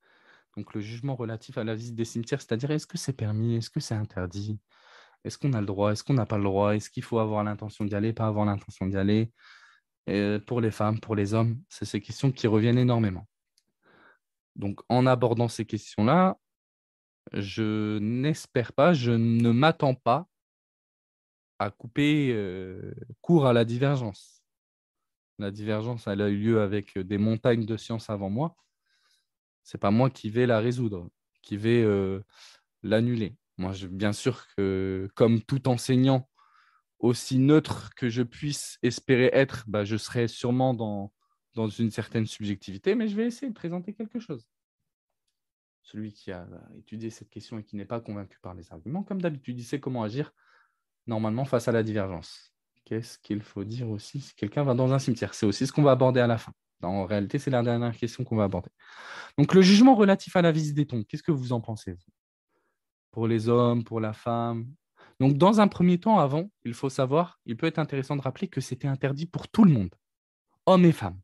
Donc le jugement relatif à la visite des cimetières, c'est-à-dire est-ce que c'est permis, est-ce que c'est interdit, est-ce qu'on a le droit, est-ce qu'on n'a pas le droit, est-ce qu'il faut avoir l'intention d'y aller, pas avoir l'intention d'y aller, et pour les femmes, pour les hommes, c'est ces questions qui reviennent énormément. Donc en abordant ces questions-là, je n'espère pas, je ne m'attends pas à couper court à la divergence. La divergence, elle a eu lieu avec des montagnes de science avant moi. C'est pas moi qui vais la résoudre, qui vais l'annuler. Moi, bien sûr que, comme tout enseignant, aussi neutre que je puisse espérer être, bah, je serai sûrement dans une certaine subjectivité, mais je vais essayer de présenter quelque chose. Celui qui a étudié cette question et qui n'est pas convaincu par les arguments, comme d'habitude, il sait comment agir normalement face à la divergence. Qu'est-ce qu'il faut dire aussi si quelqu'un va dans un cimetière? C'est aussi ce qu'on va aborder à la fin. En réalité, c'est la dernière question qu'on va aborder. Donc, le jugement relatif à la visite des tombes, qu'est-ce que vous en pensez, vous? Pour les hommes, pour la femme? Donc, dans un premier temps, avant, il faut savoir, il peut être intéressant de rappeler que c'était interdit pour tout le monde, hommes et femmes.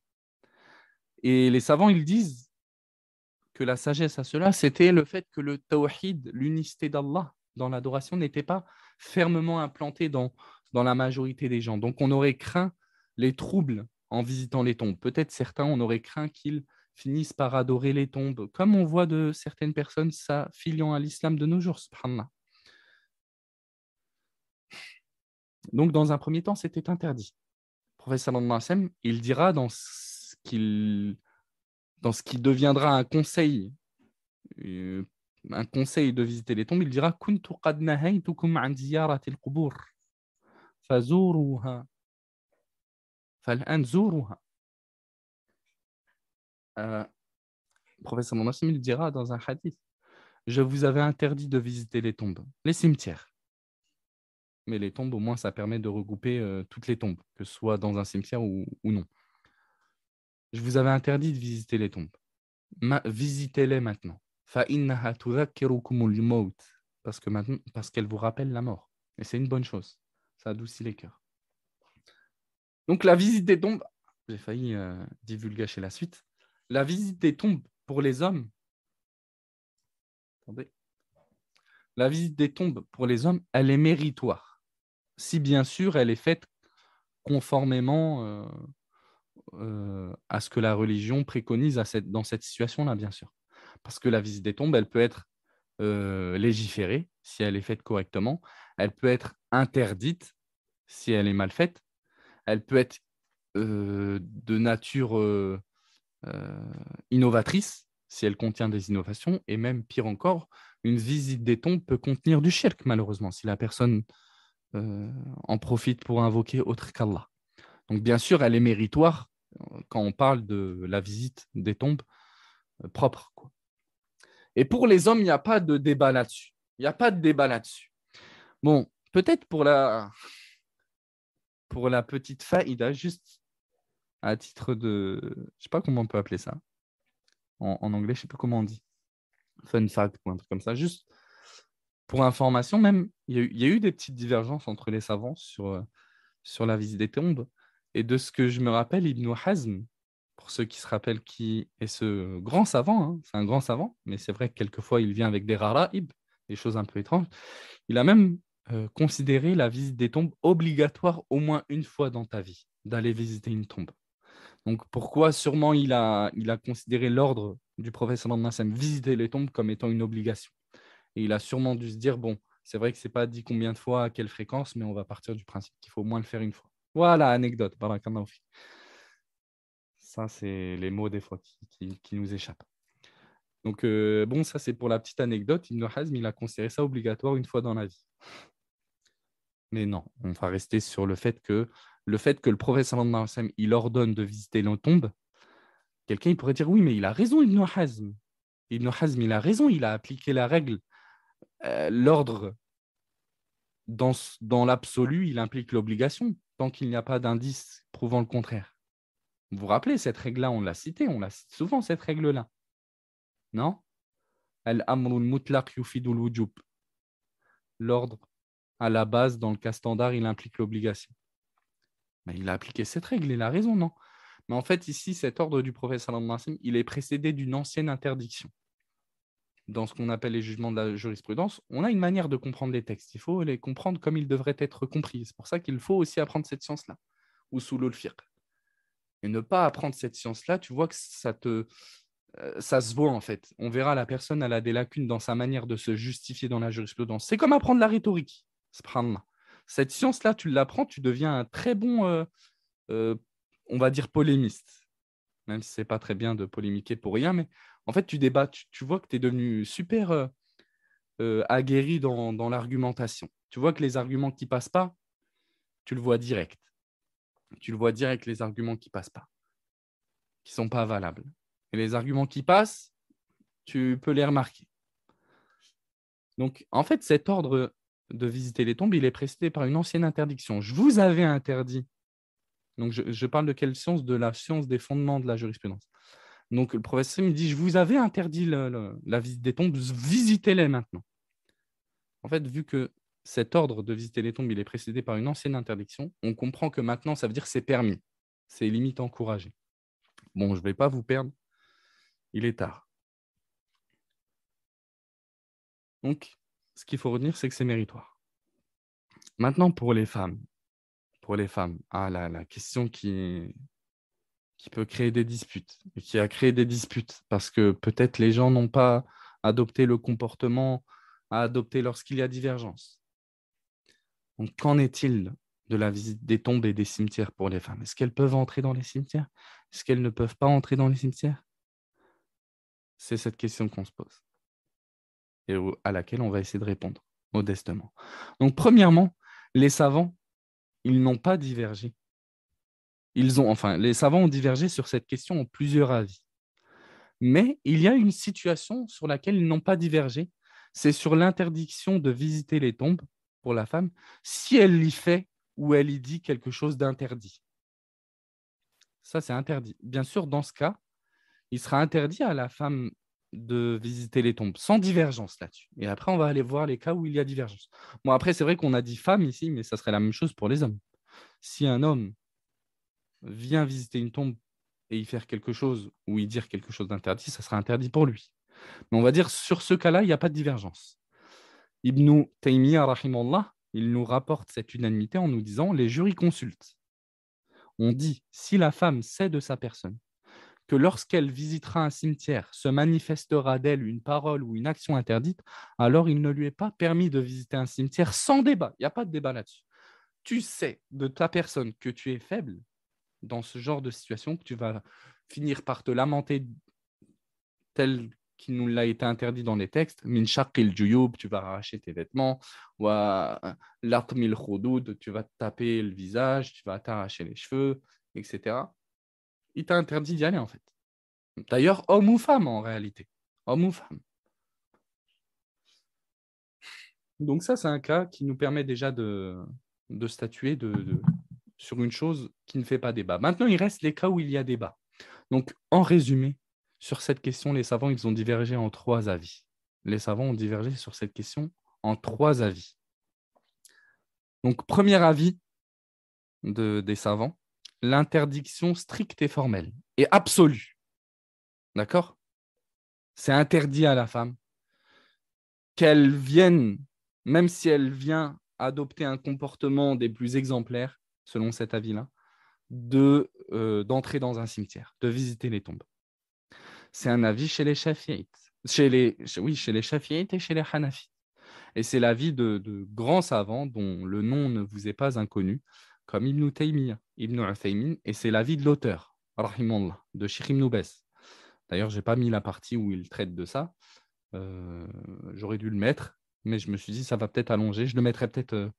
Et les savants, ils disent que la sagesse à cela, c'était le fait que le tawhid, l'unicité d'Allah dans l'adoration, n'était pas fermement implanté dans la majorité des gens. Donc, on aurait craint les troubles en visitant les tombes. Peut-être certains, on aurait craint qu'ils finissent par adorer les tombes, comme on voit de certaines personnes s'affiliant à l'islam de nos jours, subhanallah. Donc, dans un premier temps, c'était interdit. Le prophète sallallahu alayhi wa sallam, il dira dans ce qu'il dans ce qui deviendra euh, un conseil de visiter les tombes, il dira كنت قد نهيتكم عن زيارة القبور فزوروها فالآن زوروها. Le professeur Nassim il dira dans un hadith, je vous avais interdit de visiter les tombes, les cimetières. Mais les tombes, au moins, ça permet de regrouper toutes les tombes, que ce soit dans un cimetière ou non. Je vous avais interdit de visiter les tombes. Visitez-les maintenant. فَإِنَّهَا تُذَكِّرُكُمُ الْمَوْتِ. Parce qu'elle vous rappelle la mort. Et c'est une bonne chose. Ça adoucit les cœurs. Donc, la visite des tombes, j'ai failli divulgacher la suite. La visite des tombes pour les hommes, attendez. La visite des tombes pour les hommes, elle est méritoire. Si bien sûr, elle est faite conformément à ce que la religion préconise dans cette situation-là, bien sûr. Parce que la visite des tombes, elle peut être légiférée si elle est faite correctement. Elle peut être interdite si elle est mal faite. Elle peut être de nature innovatrice si elle contient des innovations. Et même pire encore, une visite des tombes peut contenir du shirk, malheureusement, si la personne en profite pour invoquer autre qu'Allah. Donc, bien sûr, elle est méritoire quand on parle de la visite des tombes propres, quoi. Et pour les hommes, il n'y a pas de débat là-dessus. Il n'y a pas de débat là-dessus. Bon, peut-être pour la petite faïda, juste à titre de... Je ne sais pas comment on peut appeler ça. En anglais, je ne sais pas comment on dit. Fun fact ou un truc comme ça. Juste pour information, même, il y a eu des petites divergences entre les savants sur la visite des tombes. Et de ce que je me rappelle, Ibn Hazm, pour ceux qui se rappellent qui est ce grand savant, hein, c'est un grand savant, mais c'est vrai que quelquefois il vient avec des raraïb, des choses un peu étranges. Il a même considéré la visite des tombes obligatoire au moins une fois dans ta vie, d'aller visiter une tombe. Donc pourquoi sûrement il a considéré l'ordre du prophète sallallahu alayhi wa sallam, visiter les tombes comme étant une obligation. Et il a sûrement dû se dire, bon, c'est vrai que ce n'est pas dit combien de fois, à quelle fréquence, mais on va partir du principe qu'il faut au moins le faire une fois. Voilà, anecdote. Barakallahu fi. Ça, c'est les mots des fois qui nous échappent. Donc, bon, ça, c'est pour la petite anecdote. Ibn Hazm, il a considéré ça obligatoire une fois dans la vie. Mais non, on va rester sur le fait que le prophète sallallahu alayhi wa sallam, il ordonne de visiter les tombes. Quelqu'un, il pourrait dire, oui, mais il a raison, Ibn Hazm. Ibn Hazm, il a raison, il a appliqué la règle. L'ordre, dans l'absolu, il implique l'obligation, tant qu'il n'y a pas d'indice prouvant le contraire. Vous vous rappelez, cette règle-là, on l'a citée, on la cite souvent, cette règle-là. Non? Al-amrul mutlaq yufidul wujub. L'ordre, à la base, dans le cas standard, il implique l'obligation. Mais il a appliqué cette règle, il a raison, non? Mais en fait, ici, cet ordre du prophète sallallahu alayhi wa sallam, il est précédé d'une ancienne interdiction. Dans ce qu'on appelle les jugements de la jurisprudence, on a une manière de comprendre les textes. Il faut les comprendre comme ils devraient être compris. C'est pour ça qu'il faut aussi apprendre cette science-là, usulul fiqh. Et ne pas apprendre cette science-là, tu vois que ça se voit en fait. On verra la personne, elle a des lacunes dans sa manière de se justifier dans la jurisprudence. C'est comme apprendre la rhétorique. Subhanallah. Cette science-là, tu l'apprends, tu deviens un très bon, on va dire, polémiste. Même si ce n'est pas très bien de polémiquer pour rien, mais en fait, tu débats, tu vois que tu es devenu super aguerri dans l'argumentation. Tu vois que les arguments qui ne passent pas, tu le vois direct. Tu le vois direct, les arguments qui ne passent pas, qui ne sont pas valables. Et les arguments qui passent, tu peux les remarquer. Donc, en fait, cet ordre de visiter les tombes, il est précédé par une ancienne interdiction. Je vous avais interdit. Donc, je parle de quelle science? De la science des fondements de la jurisprudence. Donc, le professeur me dit, je vous avais interdit la visite des tombes, visitez-les maintenant. En fait, vu que cet ordre de visiter les tombes, il est précédé par une ancienne interdiction, on comprend que maintenant, ça veut dire que c'est permis. C'est limite encouragé. Bon, je ne vais pas vous perdre. Il est tard. Donc, ce qu'il faut retenir, c'est que c'est méritoire. Maintenant, pour les femmes, la question qui peut créer des disputes, et qui a créé des disputes, parce que peut-être les gens n'ont pas adopté le comportement à adopter lorsqu'il y a divergence. Donc, qu'en est-il de la visite des tombes et des cimetières pour les femmes? Est-ce qu'elles peuvent entrer dans les cimetières? Est-ce qu'elles ne peuvent pas entrer dans les cimetières? C'est cette question qu'on se pose et à laquelle on va essayer de répondre modestement. Donc, premièrement, les savants, ils n'ont pas divergé. Les savants ont divergé sur cette question en plusieurs avis. Mais il y a une situation sur laquelle ils n'ont pas divergé, c'est sur l'interdiction de visiter les tombes pour la femme si elle y fait ou elle y dit quelque chose d'interdit. Ça, c'est interdit. Bien sûr, dans ce cas, il sera interdit à la femme de visiter les tombes, sans divergence là-dessus. Et après, on va aller voir les cas où il y a divergence. Bon, après, c'est vrai qu'on a dit femme ici, mais ça serait la même chose pour les hommes. Si un homme vient visiter une tombe et y faire quelque chose ou y dire quelque chose d'interdit, ça sera interdit pour lui. Mais on va dire sur ce cas-là, il n'y a pas de divergence. Ibn Taymiyyah, rahimallah, il nous rapporte cette unanimité en nous disant les jurys consultent. On dit si la femme sait de sa personne que lorsqu'elle visitera un cimetière, se manifestera d'elle une parole ou une action interdite, alors il ne lui est pas permis de visiter un cimetière sans débat. Il n'y a pas de débat là-dessus. Tu sais de ta personne que tu es faible dans ce genre de situation, que tu vas finir par te lamenter tel qu'il nous l'a été interdit dans les textes. Min shaqil juyub, tu vas arracher tes vêtements. Wa latmil khudoud, tu vas te taper le visage, tu vas t'arracher les cheveux, etc. Il t'a interdit d'y aller en fait. D'ailleurs, homme ou femme en réalité. Homme ou femme. Donc ça, c'est un cas qui nous permet déjà de statuer sur une chose qui ne fait pas débat. Maintenant, il reste les cas où il y a débat. Donc, en résumé, sur cette question, les savants, ils ont divergé en 3 avis. Les savants ont divergé sur cette question en 3 avis. Donc, premier avis des savants, l'interdiction stricte et formelle et absolue. D'accord? C'est interdit à la femme qu'elle vienne, même si elle vient adopter un comportement des plus exemplaires, selon cet avis-là, d'entrer dans un cimetière, de visiter les tombes. C'est un avis chez les Shafi'ites, chez les Shafi'ites et chez les Hanafites. Et c'est l'avis de grands savants dont le nom ne vous est pas inconnu, comme Ibn Taymiyyah, Ibn Uthaymin, et c'est l'avis de l'auteur, rahimallah, de Sheikh Ibn Baz. D'ailleurs, je n'ai pas mis la partie où il traite de ça. J'aurais dû le mettre, mais je me suis dit, ça va peut-être allonger. Je le mettrai peut-être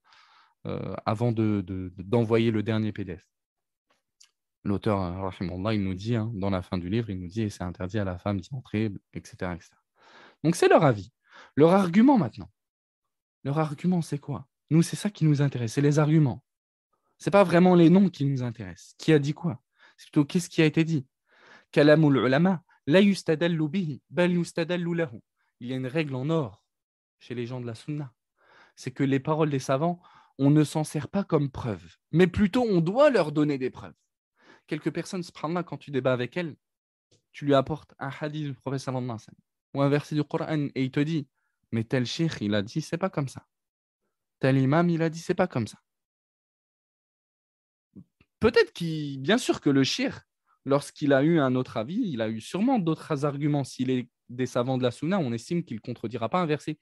avant d'envoyer le dernier PDF. L'auteur, rahimallah, il nous dit, hein, dans la fin du livre, il nous dit, et c'est interdit à la femme d'y entrer, etc., etc. Donc, c'est leur avis. Leur argument maintenant. Leur argument, c'est quoi? Nous, c'est ça qui nous intéresse, c'est les arguments. Ce n'est pas vraiment les noms qui nous intéressent. Qui a dit quoi? C'est plutôt qu'est-ce qui a été dit. Kalamul ulama, la yustadallu bihi, bal yustadallu lahu. Il y a une règle en or chez les gens de la sunna. C'est que les paroles des savants, on ne s'en sert pas comme preuve, mais plutôt on doit leur donner des preuves. Quelques personnes, subhanallah, quand tu débats avec elles, tu lui apportes un hadith du prophète sallallahu alayhi wa sallam ou un verset du Coran et il te dit, mais tel cheikh, il a dit, c'est pas comme ça. Tel imam, il a dit, c'est pas comme ça. Peut-être bien sûr que le cheikh, lorsqu'il a eu un autre avis, il a eu sûrement d'autres arguments. S'il est des savants de la sunna, on estime qu'il ne contredira pas un verset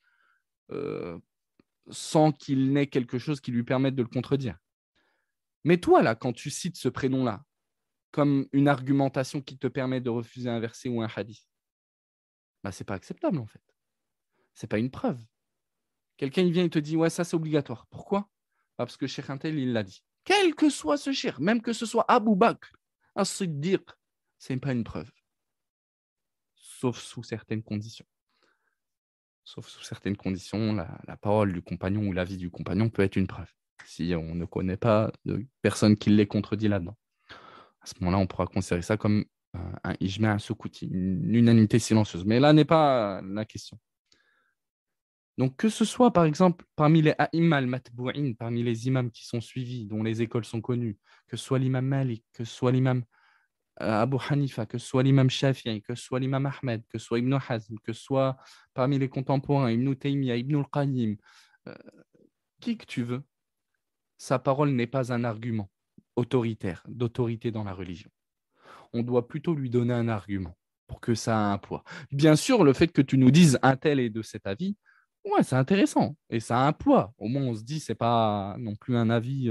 sans qu'il n'ait quelque chose qui lui permette de le contredire. Mais toi, là, quand tu cites ce prénom-là, comme une argumentation qui te permet de refuser un verset ou un hadith, bah, ce n'est pas acceptable, en fait. Ce n'est pas une preuve. Quelqu'un il vient et te dit, ouais, ça, c'est obligatoire. Pourquoi? Parce que Cheikh Intel, il l'a dit. Quel que soit ce cheikh, même que ce soit Abu Bakr, As-Siddiq, ce n'est pas une preuve. Sauf sous certaines conditions. Sauf sous certaines conditions, la parole du compagnon ou l'avis du compagnon peut être une preuve. Si on ne connaît pas de personne qui l'ait contredit là-dedans. À ce moment-là, on pourra considérer ça comme un ijma' sukouti, une unanimité silencieuse. Mais là n'est pas la question. Donc, que ce soit, par exemple, parmi les a'imma al-matbou'in, parmi les imams qui sont suivis, dont les écoles sont connues, que ce soit l'imam Malik, que ce soit l'imam Abu Hanifa, que ce soit l'imam Shafi'i, que ce soit l'imam Ahmed, que ce soit Ibn Hazm, que ce soit parmi les contemporains, Ibn Taymiyyah, Ibn al-Qayyim, euh, qui que tu veux, sa parole n'est pas un argument autoritaire, d'autorité dans la religion. On doit plutôt lui donner un argument pour que ça ait un poids. Bien sûr, le fait que tu nous dises un tel est de cet avis, ouais, c'est intéressant et ça a un poids. Au moins, on se dit, c'est pas non plus un avis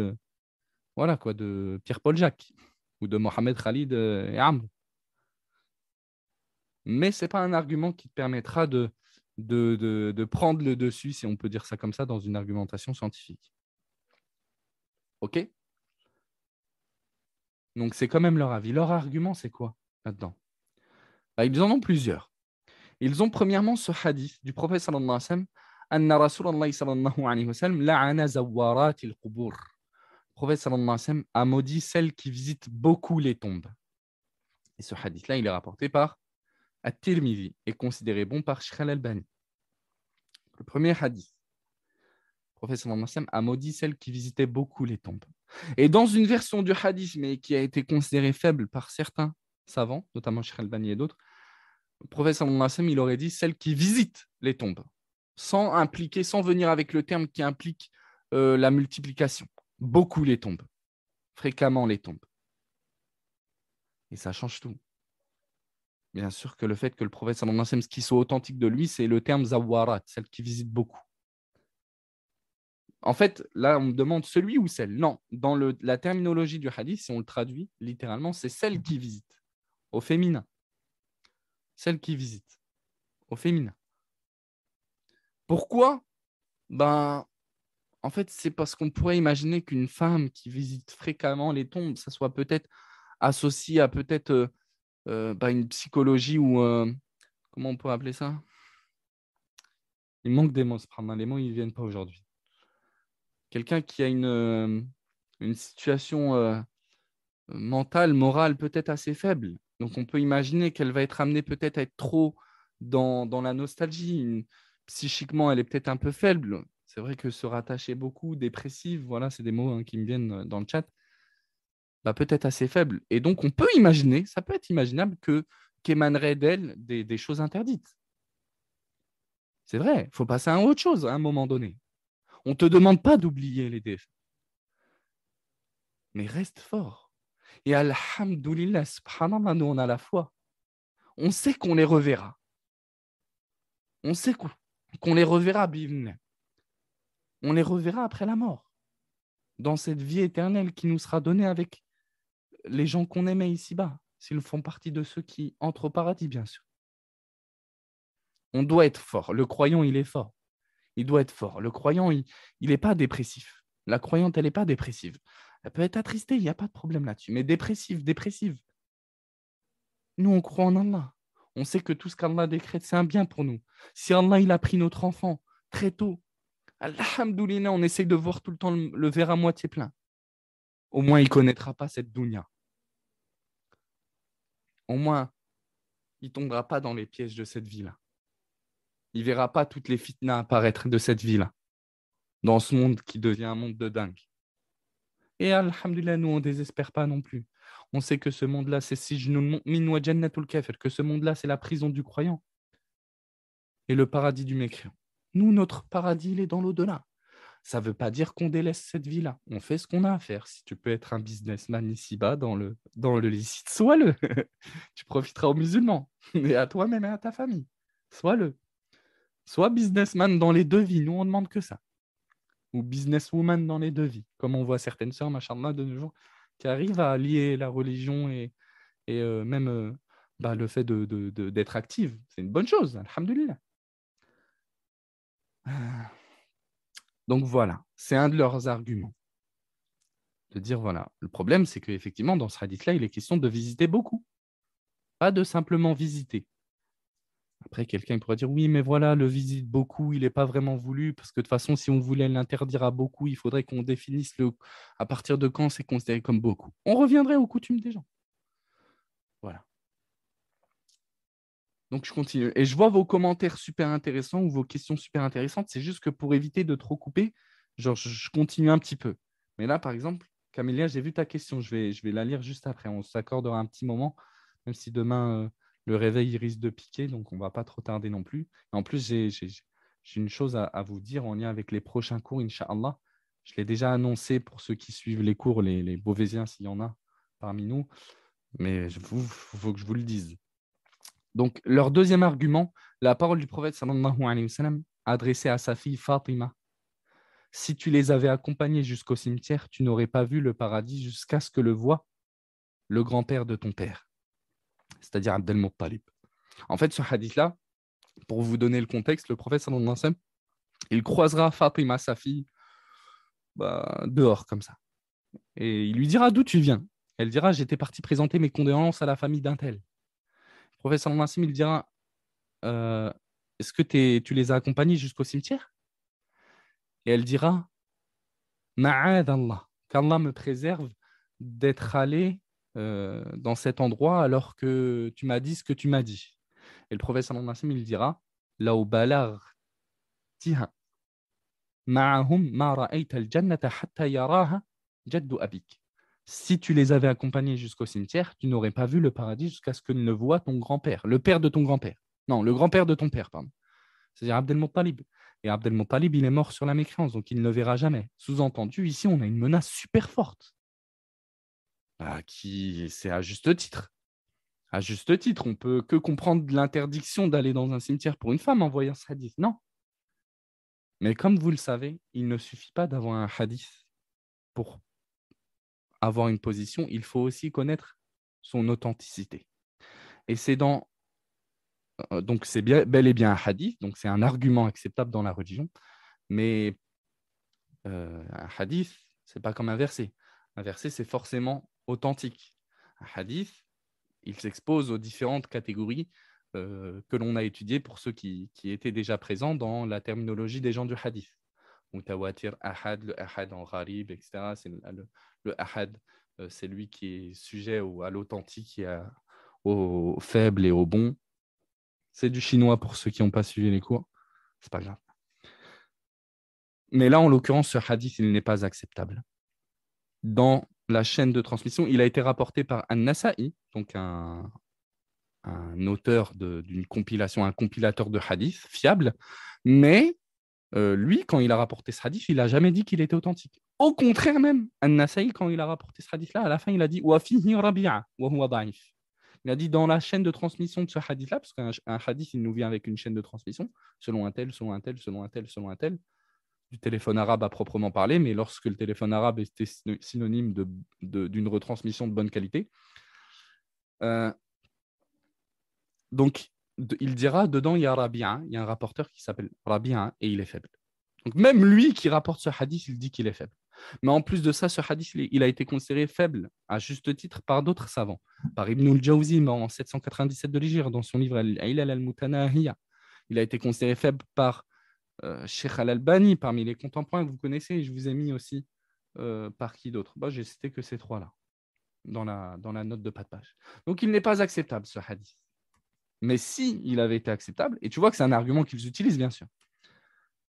voilà, quoi, de Pierre-Paul Jacques ou de Mohamed Khalid et Amr. mais ce n'est pas un argument qui te permettra de prendre le dessus, si on peut dire ça comme ça, dans une argumentation scientifique. OK? Donc, c'est quand même leur avis. Leur argument, c'est quoi là-dedans? Ils en ont plusieurs. Ils ont premièrement ce hadith du prophète sallallahu alayhi wa sallam, Anna Rasulallah sallallahu alayhi wa sallam la'ana zawarat al-qubur. Le prophète sallallahu alayhi wa sallam a maudit celles qui visitent beaucoup les tombes. Et ce hadith-là, il est rapporté par At-Tirmidhi et considéré bon par Sheikh al-Albani. Le premier hadith, le prophète sallallahu alayhi wa sallam a maudit celles qui visitaient beaucoup les tombes. Et dans une version du hadith, mais qui a été considérée faible par certains savants, notamment Sheikh al-Albani et d'autres, le prophète sallallahu alayhi wa sallam, il aurait dit celles qui visitent les tombes, sans venir avec le terme qui implique la multiplication. Beaucoup les tombes, fréquemment les tombes. Et ça change tout. Bien sûr que le fait que le prophète sallallahu alayhi wa sallam, ce qui soit authentique de lui, c'est le terme zawarat, celle qui visite beaucoup. En fait, là, on me demande celui ou celle. Non, dans la terminologie du hadith, si on le traduit littéralement, c'est celle qui visite, au féminin. Celle qui visite, au féminin. Pourquoi? En fait, c'est parce qu'on pourrait imaginer qu'une femme qui visite fréquemment les tombes, ça soit peut-être associé à peut-être une psychologie ou comment on pourrait appeler ça? Il manque des mots, les mots, ils ne viennent pas aujourd'hui. Quelqu'un qui a une situation mentale, morale peut-être assez faible. Donc, on peut imaginer qu'elle va être amenée peut-être à être trop dans la nostalgie. Psychiquement, elle est peut-être un peu faible. C'est vrai que se rattacher beaucoup, dépressive, voilà, c'est des mots qui me viennent dans le chat, peut-être assez faible. Et donc, on peut imaginer, ça peut être imaginable qu'émanerait d'elle des choses interdites. C'est vrai, il faut passer à autre chose à un moment donné. On ne te demande pas d'oublier les défauts. Mais reste fort. Et alhamdoulilah, subhanallah, nous on a la foi. On sait qu'on les reverra. On sait qu'on les reverra, bivne. On les reverra après la mort. Dans cette vie éternelle qui nous sera donnée avec les gens qu'on aimait ici-bas, s'ils font partie de ceux qui entrent au paradis, bien sûr. On doit être fort. Le croyant, il est fort. Il doit être fort. Le croyant, il n'est pas dépressif. La croyante, elle n'est pas dépressive. Elle peut être attristée, il n'y a pas de problème là-dessus. Mais dépressive. Nous, on croit en Allah. On sait que tout ce qu'Allah décrète, c'est un bien pour nous. Si Allah, il a pris notre enfant très tôt, alhamdoulilah, on essaye de voir tout le temps le verre à moitié plein. Au moins, il ne connaîtra pas cette dunya. Au moins, il ne tombera pas dans les pièges de cette vie-là. Il ne verra pas toutes les fitnas apparaître de cette vie-là, dans ce monde qui devient un monde de dingue. Et alhamdoulilah, nous, on ne désespère pas non plus. On sait que ce monde-là, c'est sijnul mu'min wa jannatul kafir, que ce monde-là, c'est la prison du croyant et le paradis du mécréant. Nous, notre paradis, il est dans l'au-delà. Ça ne veut pas dire qu'on délaisse cette vie-là. On fait ce qu'on a à faire. Si tu peux être un businessman ici-bas dans le licite, sois-le. Tu profiteras aux musulmans et à toi-même et à ta famille. Sois-le. Sois businessman dans les deux vies. Nous, on ne demande que ça. Ou businesswoman dans les deux vies. Comme on voit certaines sœurs, machallah, de nos jours, qui arrivent à lier la religion et même le fait d'être active. C'est une bonne chose, alhamdoulilah. Donc voilà, c'est un de leurs arguments. De dire, voilà, le problème, c'est qu'effectivement, dans ce hadith-là, il est question de visiter beaucoup, pas de simplement visiter. Après, quelqu'un pourrait dire, oui, mais voilà, le visite beaucoup, il n'est pas vraiment voulu, parce que de toute façon, si on voulait l'interdire à beaucoup, il faudrait qu'on définisse à partir de quand c'est considéré comme beaucoup. On reviendrait aux coutumes des gens. Voilà. Donc, je continue. Et je vois vos commentaires super intéressants ou vos questions super intéressantes. C'est juste que pour éviter de trop couper, je continue un petit peu. Mais là, par exemple, Camélia, j'ai vu ta question. Je vais la lire juste après. On s'accordera un petit moment, même si demain, le réveil il risque de piquer. Donc, on ne va pas trop tarder non plus. Et en plus, j'ai une chose à vous dire en lien avec les prochains cours, Inch'Allah. Je l'ai déjà annoncé pour ceux qui suivent les cours, les Beauvaisiens, s'il y en a parmi nous. Mais il faut que je vous le dise. Donc, leur deuxième argument, la parole du prophète sallallahu alayhi wa sallam adressée à sa fille Fatima. Si tu les avais accompagnés jusqu'au cimetière, tu n'aurais pas vu le paradis jusqu'à ce que le voie le grand-père de ton père, c'est-à-dire Abdel Muttalib. En fait, ce hadith-là, pour vous donner le contexte, le prophète sallallahu alayhi wa sallam, il croisera Fatima, sa fille, dehors comme ça. Et il lui dira d'où tu viens. Elle dira, j'étais parti présenter mes condoléances à la famille d'un tel. Le prophète sallallahu alayhi wa sallam, il dira, euh, est-ce que tu les as accompagnés jusqu'au cimetière? Et elle dira, Ma'adallah, qu'Allah me préserve d'être allé dans cet endroit alors que tu m'as dit ce que tu m'as dit. Et le prophète sallallahu alayhi wa sallam, il dira, Law balagtiha ma'ahum ma ra'ayta al-jannata hatta yaraha jaddu abik. Si tu les avais accompagnés jusqu'au cimetière, tu n'aurais pas vu le paradis jusqu'à ce que ne le voie ton grand-père, le père de ton grand-père. Non, le grand-père de ton père, pardon. C'est-à-dire Abdel Muttalib. Et Abdel Muttalib, il est mort sur la mécréance, donc il ne le verra jamais. Sous-entendu, ici, on a une menace super forte. C'est à juste titre. À juste titre, on peut que comprendre l'interdiction d'aller dans un cimetière pour une femme en voyant ce hadith. Non. Mais comme vous le savez, il ne suffit pas d'avoir un hadith pour avoir une position, il faut aussi connaître son authenticité. Et c'est donc c'est bel et bien un hadith, donc c'est un argument acceptable dans la religion, mais un hadith, c'est pas comme un verset. Un verset, c'est forcément authentique. Un hadith, il s'expose aux différentes catégories que l'on a étudiées pour ceux qui étaient déjà présents dans la terminologie des gens du hadith. Mutawatir, ahad, le ahad en gharib, etc. C'est le ahad, c'est lui qui est sujet à l'authentique et au faible et au bon. C'est du chinois pour ceux qui n'ont pas suivi les cours. C'est pas grave. Mais là, en l'occurrence, ce hadith, il n'est pas acceptable. Dans la chaîne de transmission, il a été rapporté par An-Nasa'i, donc un auteur d'une compilation, un compilateur de hadiths fiable, mais lui, quand il a rapporté ce hadith, il n'a jamais dit qu'il était authentique. Au contraire même, An-Nasa'i, quand il a rapporté ce hadith-là, à la fin, il a dit « Wa fihi rabi'a wa huwa da'if ». Il a dit dans la chaîne de transmission de ce hadith-là, parce qu'un hadith, il nous vient avec une chaîne de transmission, selon un tel, selon un tel, selon un tel, selon un tel, du téléphone arabe à proprement parler, mais lorsque le téléphone arabe était synonyme d'une retransmission de bonne qualité. Donc, il dira, dedans, il y a Rabi'a, il y a un rapporteur qui s'appelle Rabi'a, et il est faible. Donc, même lui qui rapporte ce hadith, il dit qu'il est faible. Mais en plus de ça, ce hadith, il a été considéré faible, à juste titre, par d'autres savants. Par Ibn al-Jawzi, en 797 de l'Hégire, dans son livre Al-Ilal al-Mutanahiya. Il a été considéré faible par Sheikh Al-Albani, parmi les contemporains que vous connaissez, et je vous ai mis aussi par qui d'autre. J'ai cité que ces trois-là, dans la note de pas de page. Donc, il n'est pas acceptable, ce hadith. Mais si il avait été acceptable, et tu vois que c'est un argument qu'ils utilisent, bien sûr,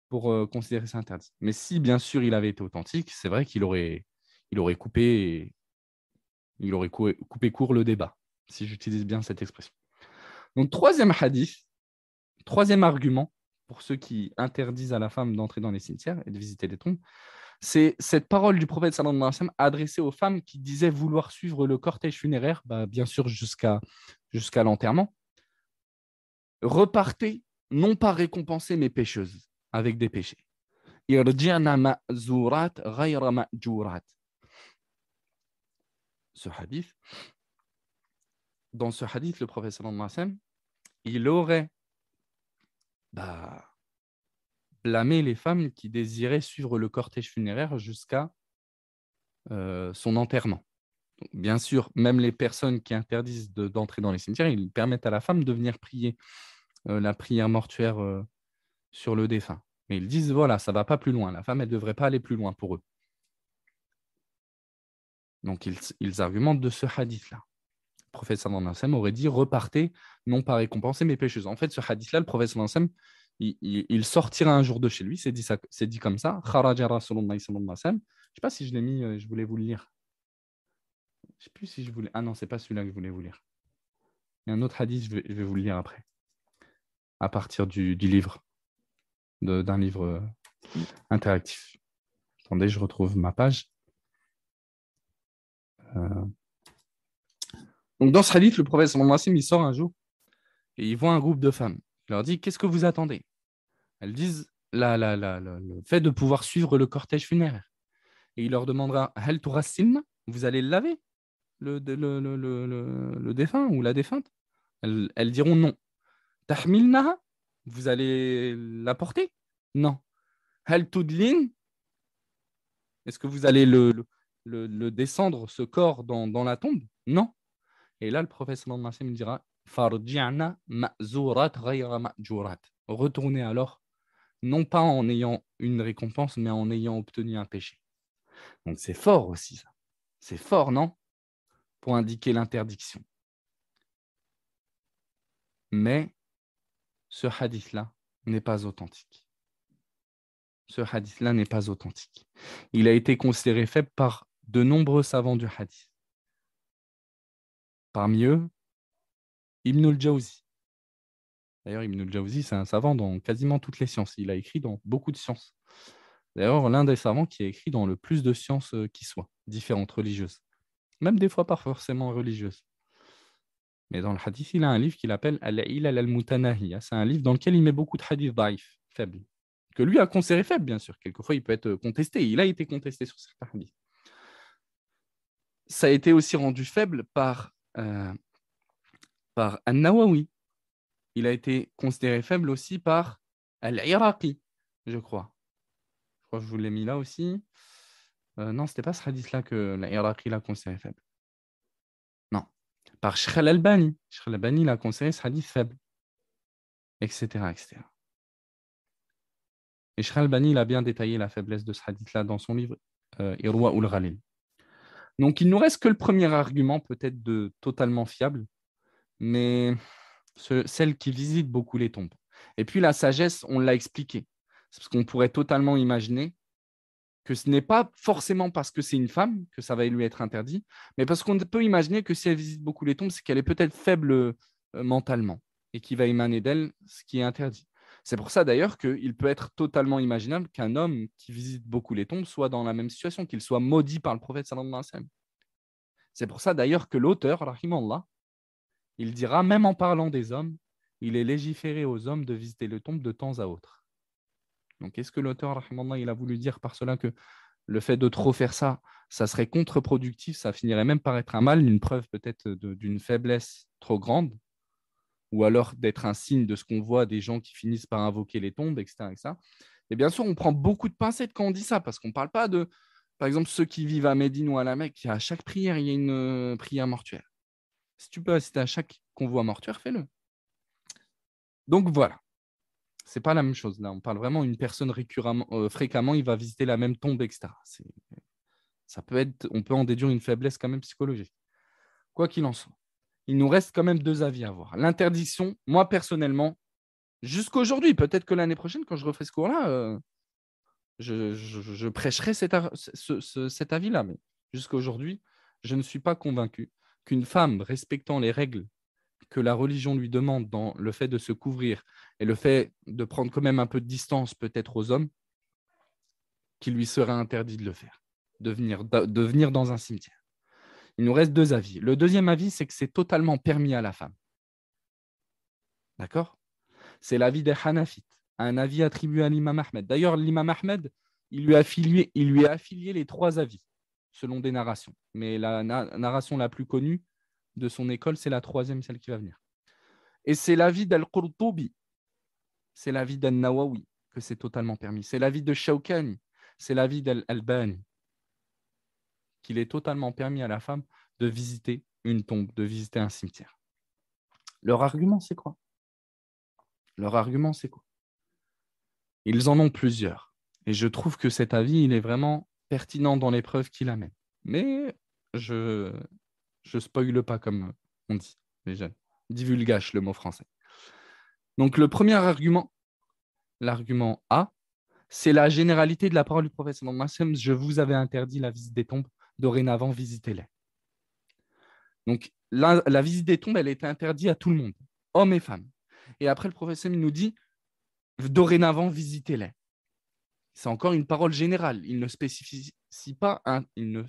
pour considérer ça interdit. Mais si, bien sûr, il avait été authentique, c'est vrai qu'il aurait coupé court le débat, si j'utilise bien cette expression. Donc, troisième hadith, troisième argument pour ceux qui interdisent à la femme d'entrer dans les cimetières et de visiter les tombes, c'est cette parole du prophète sallallahu alayhi wa sallam adressée aux femmes qui disaient vouloir suivre le cortège funéraire, bien sûr jusqu'à l'enterrement. Repartez, non pas récompensées, mais pécheuses, avec des péchés. Ce hadith, dans ce hadith, le prophète sallallahu alayhi wa sallam, il aurait blâmé les femmes qui désiraient suivre le cortège funéraire jusqu'à son enterrement. Donc, bien sûr, même les personnes qui interdisent d'entrer dans les cimetières, ils permettent à la femme de venir prier la prière mortuaire sur le défunt. Mais ils disent, voilà, ça ne va pas plus loin. La femme, elle ne devrait pas aller plus loin pour eux. Donc, ils argumentent de ce hadith-là. Le prophète sallallahu alayhi wa sallam aurait dit, repartez, non pas récompenser, mais pécheuses. En fait, ce hadith-là, le prophète sallallahu alayhi wa sallam, il sortira un jour de chez lui, c'est dit comme ça. Kharaja Rasulullah sallallahu alayhi wa sallam. Je ne sais pas si je l'ai mis, je voulais vous le lire. Je ne sais plus si je voulais. Ah non, ce n'est pas celui-là que je voulais vous lire. Il y a un autre hadith, je vais vous le lire après, à partir du livre, d'un livre interactif. Attendez, je retrouve ma page. Donc, dans ce hadith, le prophète sallallahu alayhi wa sallam, il sort un jour et il voit un groupe de femmes. Il leur dit, qu'est-ce que vous attendez? Elles disent le fait de pouvoir suivre le cortège funéraire. Et il leur demandera, hal turassilna, vous allez le laver, le défunt ou la défunte? Elles diront non. Tahmilnaha, vous allez la porter? Non. Hal tudlin, est-ce que vous allez le descendre, ce corps, dans la tombe? Non. Et là, le prophète sallallahu alayhi wa sallam dira Farji'na ma'zurat ghayra ma'jurat. Retournez alors, non pas en ayant une récompense, mais en ayant obtenu un péché. Donc c'est fort aussi, ça. C'est fort, non? Pour indiquer l'interdiction. Mais ce hadith-là n'est pas authentique. Ce hadith-là n'est pas authentique. Il a été considéré faible par de nombreux savants du hadith. Parmi eux, Ibn al-Jawzi. D'ailleurs, Ibn al-Jawzi, c'est un savant dans quasiment toutes les sciences. Il a écrit dans beaucoup de sciences. D'ailleurs, l'un des savants qui a écrit dans le plus de sciences qui soient, différentes religieuses. Même des fois pas forcément religieuses. Mais dans le hadith, il a un livre qu'il appelle Al-Ilal al-Mutanahiya. C'est un livre dans lequel il met beaucoup de hadiths daïf, faibles, que lui a considéré faibles, bien sûr. Quelquefois, il peut être contesté. Il a été contesté sur certains hadiths. Ça a été aussi rendu faible par An-Nawawi. Il a été considéré faible aussi par Al-Iraqi, je crois. Je crois que je vous l'ai mis là aussi. Non, ce n'était pas ce hadith-là que l'Iraqi l'a considéré faible. Non. Par Sheikh al-Albani. Sheikh al-Albani l'a considéré ce hadith faible. Etc. etc. Et Sheikh al-Albani a bien détaillé la faiblesse de ce hadith-là dans son livre Irwa ul-Ghalil. Donc, il ne nous reste que le premier argument, peut-être totalement fiable, mais celle qui visite beaucoup les tombes. Et puis, la sagesse, on l'a expliqué. C'est parce qu'on pourrait totalement imaginer que ce n'est pas forcément parce que c'est une femme que ça va lui être interdit, mais parce qu'on peut imaginer que si elle visite beaucoup les tombes, c'est qu'elle est peut-être faible mentalement et qu'il va émaner d'elle ce qui est interdit. C'est pour ça d'ailleurs qu'il peut être totalement imaginable qu'un homme qui visite beaucoup les tombes soit dans la même situation, qu'il soit maudit par le prophète sallallahu alayhi wa sallam. C'est pour ça d'ailleurs que l'auteur, rahimallah, il dira, même en parlant des hommes, il est légiféré aux hommes de visiter les tombes de temps à autre. Donc, est-ce que l'auteur, rahimallah, il a voulu dire par cela que le fait de trop faire ça, ça serait contre-productif, ça finirait même par être un mal, une preuve peut-être d'une faiblesse trop grande, ou alors d'être un signe de ce qu'on voit des gens qui finissent par invoquer les tombes, etc. etc. Et bien sûr, on prend beaucoup de pincettes quand on dit ça, parce qu'on ne parle pas de, par exemple, ceux qui vivent à Médine ou à la Mecque, à chaque prière, il y a une prière mortuaire. Si tu peux assister à chaque convoi mortuaire, fais-le. Donc voilà, c'est pas la même chose. Là, on parle vraiment d'une personne fréquemment, il va visiter la même tombe, etc. Ça peut être, on peut en déduire une faiblesse quand même psychologique. Quoi qu'il en soit, il nous reste quand même deux avis à voir. L'interdiction, moi personnellement, jusqu'aujourd'hui, peut-être que l'année prochaine, quand je refais ce cours-là, je prêcherai cet avis-là. Mais jusqu'aujourd'hui, je ne suis pas convaincu qu'une femme respectant les règles que la religion lui demande dans le fait de se couvrir et le fait de prendre quand même un peu de distance peut-être aux hommes, qu'il lui serait interdit de le faire, de venir dans un cimetière. Il nous reste deux avis. Le deuxième avis, c'est que c'est totalement permis à la femme. D'accord? C'est l'avis des Hanafites, un avis attribué à l'imam Ahmed. D'ailleurs, l'imam Ahmed, il lui a affilié les trois avis, selon des narrations. Mais la narration la plus connue de son école, c'est la troisième, celle qui va venir. Et c'est l'avis d'Al-Qurtubi, c'est l'avis d'Al-Nawawi, que c'est totalement permis. C'est l'avis de Shawkani, c'est l'avis d'Al-Albani, qu'il est totalement permis à la femme de visiter une tombe, de visiter un cimetière. Leur argument, c'est quoi? Ils en ont plusieurs. Et je trouve que cet avis, il est vraiment pertinent dans les preuves qu'il amène. Mais je spoile pas, comme on dit, les jeunes. Divulgage, le mot français. Donc, le premier argument, l'argument A, c'est la généralité de la parole du prophète sallallahu alayhi wa sallam. Je vous avais interdit la visite des tombes, dorénavant, visitez-les. Donc, la visite des tombes, elle était interdite à tout le monde, hommes et femmes. Et après, le prophète sallallahu alayhi wa sallam nous dit, dorénavant, visitez-les. C'est encore une parole générale. Il ne spécifie pas il ne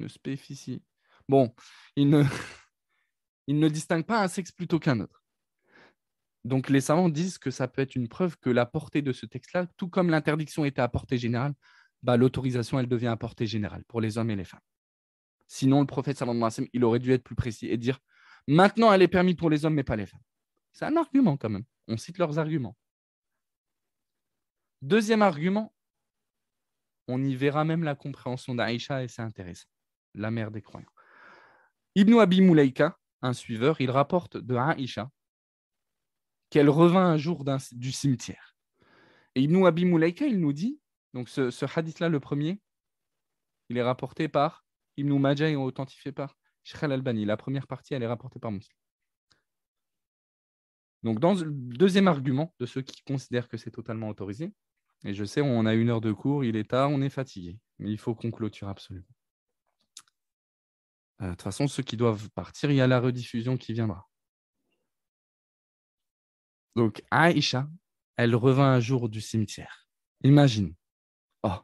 spécifie. Bon, il ne distingue pas un sexe plutôt qu'un autre. Donc, les savants disent que ça peut être une preuve que la portée de ce texte-là, tout comme l'interdiction était à portée générale, l'autorisation, elle devient à portée générale pour les hommes et les femmes. Sinon, le prophète sallallahu alayhi wa sallam, il aurait dû être plus précis et dire maintenant, elle est permise pour les hommes, mais pas les femmes. C'est un argument quand même. On cite leurs arguments. Deuxième argument, on y verra même la compréhension d'Aïcha et c'est intéressant. La mère des croyants. Ibn Abi Mulaïka, un suiveur, il rapporte de Aïcha qu'elle revint un jour du cimetière. Et Ibn Abi Mulaïka, il nous dit, donc ce hadith-là, le premier, il est rapporté par Ibn Majah et authentifié par Sheikh al-Albani. La première partie, elle est rapportée par Muslim. Donc, dans le deuxième argument de ceux qui considèrent que c'est totalement autorisé, et je sais, on a 1 heure de cours, il est tard, on est fatigué, mais il faut qu'on clôture absolument. De toute façon, ceux qui doivent partir, il y a la rediffusion qui viendra. Donc, Aïcha, elle revint un jour du cimetière. Imagine. Oh.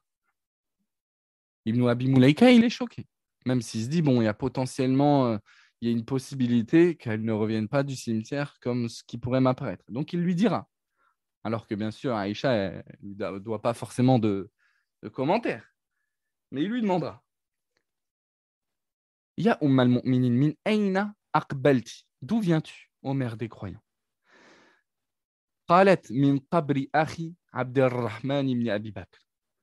Ibn Abi Mulaïka, il est choqué. Même s'il se dit, bon, il y a potentiellement il y a une possibilité qu'elle ne revienne pas du cimetière comme ce qui pourrait m'apparaître. Donc, il lui dira. Alors que, bien sûr, Aïcha, elle ne doit pas forcément de commentaires. Mais il lui demandera. Ya al-Mu'minin min ayna aqbalti. D'où viens-tu, ô mère des croyants? Qalat min qabri akhi Abdurrahman ibn Abi Bakr.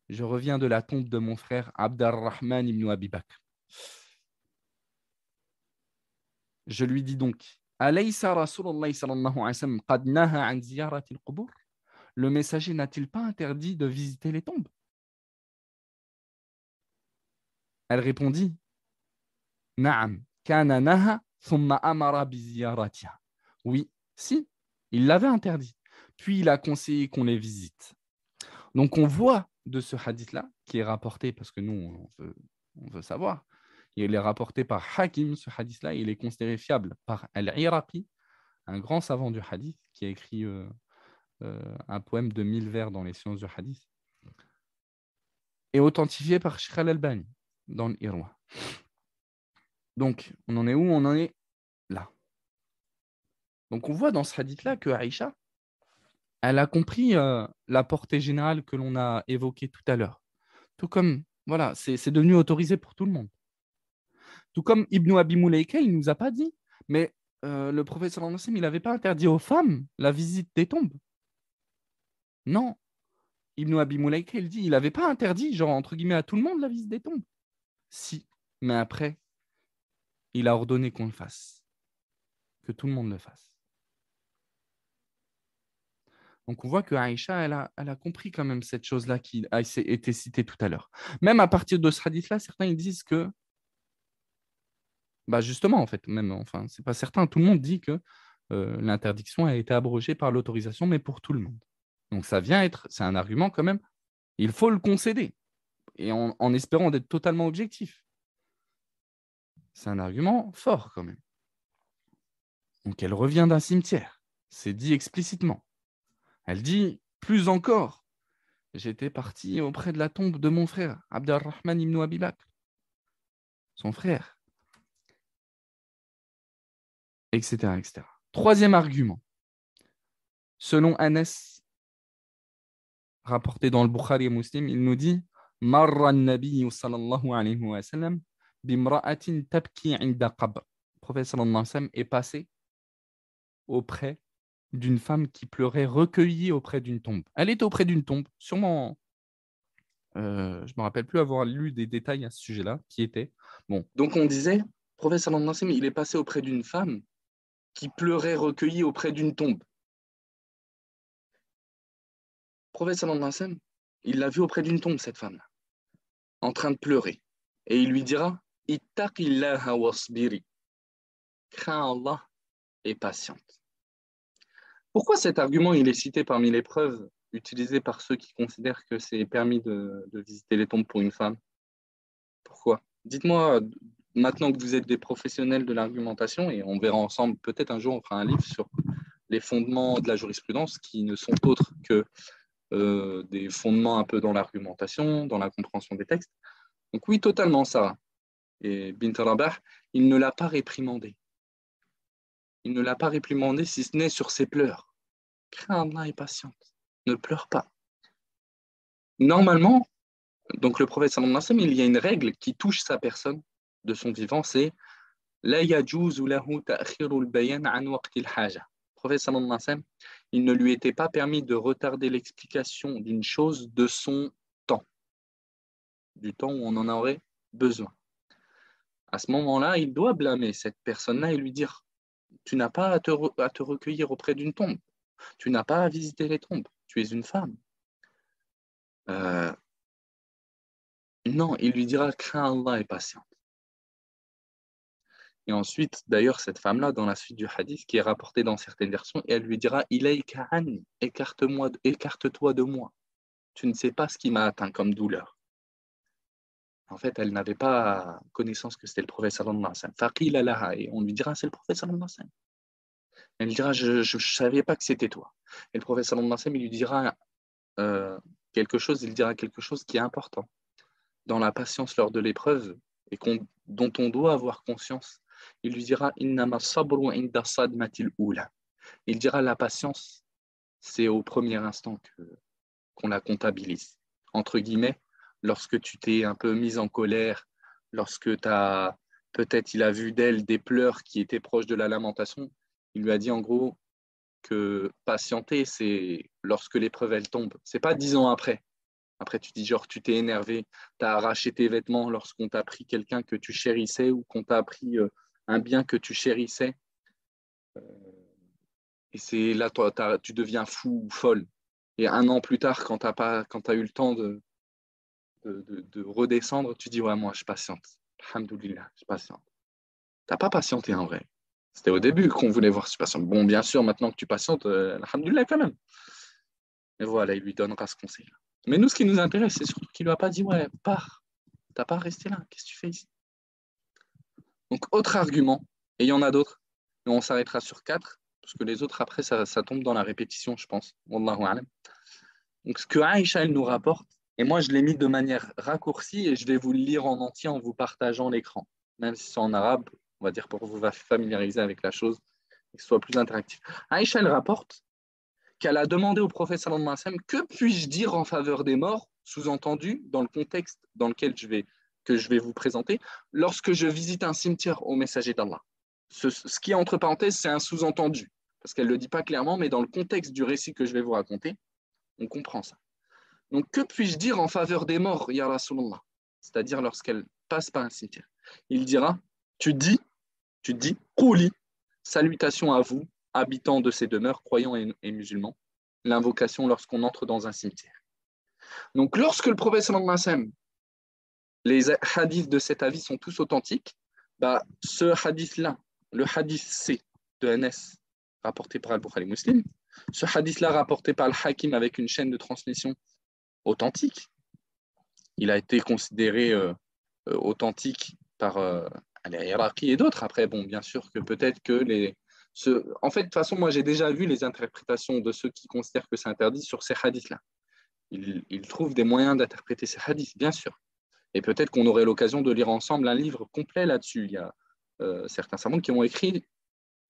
Je reviens de la tombe de mon frère Abdurrahman ibn Abi Bakr. Je lui dis donc, Alaysa Rasulullah sallallahu alayhi wa sallam qad naha an ziyarati al-qubur? Le messager n'a-t-il pas interdit de visiter les tombes? Elle répondit, Na'am, kana naha thumma amara bi ziyaratiha. Oui, si, il l'avait interdit. Puis il a conseillé qu'on les visite. Donc on voit de ce hadith-là, qui est rapporté, parce que nous, on veut savoir, il est rapporté par Hakim, ce hadith-là, il est considéré fiable par Al-Iraqi, un grand savant du hadith, qui a écrit un poème de 1000 vers dans les sciences du hadith, et authentifié par Sheikh al-Albani dans l'Irwa. Donc, on en est où? On en est là. Donc, on voit dans ce hadith-là que Aïcha, elle a compris la portée générale que l'on a évoquée tout à l'heure. Tout comme, voilà, c'est devenu autorisé pour tout le monde. Tout comme Ibn Abi Mulaïka, il ne nous a pas dit, mais le prophète sallallahu alayhi wa sallam, il n'avait pas interdit aux femmes la visite des tombes. Non. Ibn Abi Mulaïka, il dit, il n'avait pas interdit, genre, entre guillemets, à tout le monde la visite des tombes. Si, mais après, il a ordonné qu'on le fasse, que tout le monde le fasse. Donc, on voit que Aïcha, elle a compris quand même cette chose-là qui a été citée tout à l'heure. Même à partir de ce hadith-là, certains ils disent que, bah justement, en fait, même, enfin, c'est pas certain, tout le monde dit que l'interdiction a été abrogée par l'autorisation, mais pour tout le monde. Donc, ça vient être, c'est un argument quand même, il faut le concéder, et en espérant d'être totalement objectif. C'est un argument fort quand même. Donc, elle revient d'un cimetière, c'est dit explicitement. Elle dit, plus encore, j'étais parti auprès de la tombe de mon frère, Abdurrahman ibn Abi Bakr, son frère, etc., etc. Troisième argument. Selon Anas, rapporté dans le Bukhari et Muslim, il nous dit Marra an-Nabi sallallahu alayhi wa sallam bimra'atin tabki 'inda qabr. Le prophète sallallahu alayhi wa sallam est passé auprès d'une femme qui pleurait recueillie auprès d'une tombe. Elle était auprès d'une tombe, sûrement, je ne me rappelle plus avoir lu des détails à ce sujet-là, qui était. Bon. Donc on disait, le prophète sallallahu alayhi wa sallam, il est passé auprès d'une femme qui pleurait recueillie auprès d'une tombe. Le prophète sallallahu alayhi wa sallam, il l'a vue auprès d'une tombe, cette femme-là, en train de pleurer. Et il lui dira, Ittaqillaha wasbiri. Crains Allah et patiente. Pourquoi cet argument il est cité parmi les preuves utilisées par ceux qui considèrent que c'est permis de visiter les tombes pour une femme? Pourquoi? Dites-moi, maintenant que vous êtes des professionnels de l'argumentation, et on verra ensemble, peut-être un jour on fera un livre sur les fondements de la jurisprudence qui ne sont autres que des fondements un peu dans l'argumentation, dans la compréhension des textes. Donc oui, totalement, Sarah. Et Bint Rabah, il ne l'a pas réprimandé. Il ne l'a pas réprimandé si ce n'est sur ses pleurs. Crains Allah et patiente. Ne pleure pas. Normalement, donc le prophète sallallahu alayhi wa sallam, il y a une règle qui touche sa personne de son vivant, c'est La yajuzu lahu ta'khirul bayan an waqtil haja. Le prophète sallallahu alayhi wa sallam, il ne lui était pas permis de retarder l'explication d'une chose de son temps, du temps où on en aurait besoin. À ce moment-là, il doit blâmer cette personne-là et lui dire, tu n'as pas à te recueillir auprès d'une tombe, tu n'as pas à visiter les tombes, tu es une femme. Non, il lui dira, crains Allah et patiente. Et ensuite, d'ailleurs, cette femme-là, dans la suite du hadith, qui est rapportée dans certaines versions, elle lui dira, Ilayka anni, écarte-toi de moi. Tu ne sais pas ce qui m'a atteint comme douleur. En fait, elle n'avait pas connaissance que c'était le prophète sallallahu alayhi wa sallam. Faqila laha, et on lui dira, c'est le prophète sallallahu alayhi wa sallam. Elle dira, je ne savais pas que c'était toi. Et le prophète sallallahu alayhi wa sallam, il lui dira quelque chose, il dira quelque chose qui est important. Dans la patience lors de l'épreuve, et dont on doit avoir conscience, il lui dira, Innama sabru inda sadmatil ula. Il dira, la patience, c'est au premier instant qu'on la comptabilise. Entre guillemets, lorsque tu t'es un peu mise en colère, lorsque peut-être il a vu d'elle des pleurs qui étaient proches de la lamentation, il lui a dit en gros que patienter, c'est lorsque l'épreuve elle tombe. C'est pas 10 ans après. Après, tu dis genre, tu t'es énervé, tu as arraché tes vêtements lorsqu'on t'a pris quelqu'un que tu chérissais ou qu'on t'a appris un bien que tu chérissais. Et c'est là, toi, tu deviens fou ou folle. Et un an plus tard, quand tu as eu le temps de redescendre, tu dis, ouais, moi, je patiente. Alhamdoulilah, je patiente. Tu n'as pas patienté en vrai. C'était au début qu'on voulait voir si tu patientes. Bon, bien sûr, maintenant que tu patientes, alhamdoulilah quand même. Et voilà, il lui donnera ce conseil. Mais nous, ce qui nous intéresse, c'est surtout qu'il ne lui a pas dit, ouais, pars. Tu n'as pas resté là. Qu'est-ce que tu fais ici? Donc, autre argument, et il y en a d'autres, mais on s'arrêtera sur 4, parce que les autres, après, ça tombe dans la répétition, je pense. Wallahu a'lam. Donc, ce que Aïcha, elle nous rapporte, et moi, je l'ai mis de manière raccourcie, et je vais vous le lire en entier en vous partageant l'écran, même si c'est en arabe, on va dire pour vous familiariser avec la chose, et que ce soit plus interactif. Aïcha, elle rapporte qu'elle a demandé au prophète sallallahu alayhi wa sallam, que puis-je dire en faveur des morts, sous-entendu, dans le contexte dans lequel que je vais vous présenter, lorsque je visite un cimetière au messager d'Allah. Ce qui est entre parenthèses, c'est un sous-entendu, parce qu'elle ne le dit pas clairement, mais dans le contexte du récit que je vais vous raconter, on comprend ça. Donc, que puis-je dire en faveur des morts, ya Rasulallah? C'est-à-dire lorsqu'elle passe par un cimetière. Il dira, tu dis, Qouli, salutations à vous, habitants de ces demeures, croyants et musulmans, l'invocation lorsqu'on entre dans un cimetière. Donc, lorsque le prophète sallallahu alayhi wa sallam, les hadiths de cet avis sont tous authentiques, ce hadith-là, le hadith C de Anas, rapporté par Al-Bukhari Muslim, ce hadith-là rapporté par Al-Hakim avec une chaîne de transmission authentique, il a été considéré authentique par les Iraqis et d'autres. Après, bon, bien sûr que peut-être que en fait, de toute façon, moi, j'ai déjà vu les interprétations de ceux qui considèrent que c'est interdit sur ces hadiths-là. Ils trouvent des moyens d'interpréter ces hadiths, bien sûr. Et peut-être qu'on aurait l'occasion de lire ensemble un livre complet là-dessus. Il y a certains savants qui ont écrit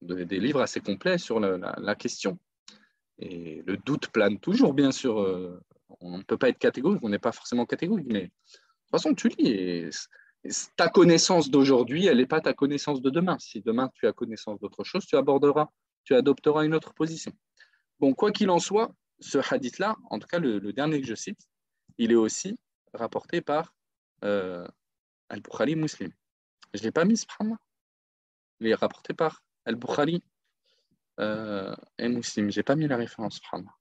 des livres assez complets sur la question. Et le doute plane toujours, bien sûr. On ne peut pas être catégorique, on n'est pas forcément catégorique, mais de toute façon, tu lis. Et ta connaissance d'aujourd'hui, elle n'est pas ta connaissance de demain. Si demain tu as connaissance d'autre chose, tu adopteras une autre position. Bon, quoi qu'il en soit, ce hadith-là, en tout cas le dernier que je cite, il est aussi rapporté par Al-Bukhari Muslim. Je ne l'ai pas mis, subhanallah. Il est rapporté par Al-Bukhari et Muslim. Je n'ai pas mis la référence, subhanallah.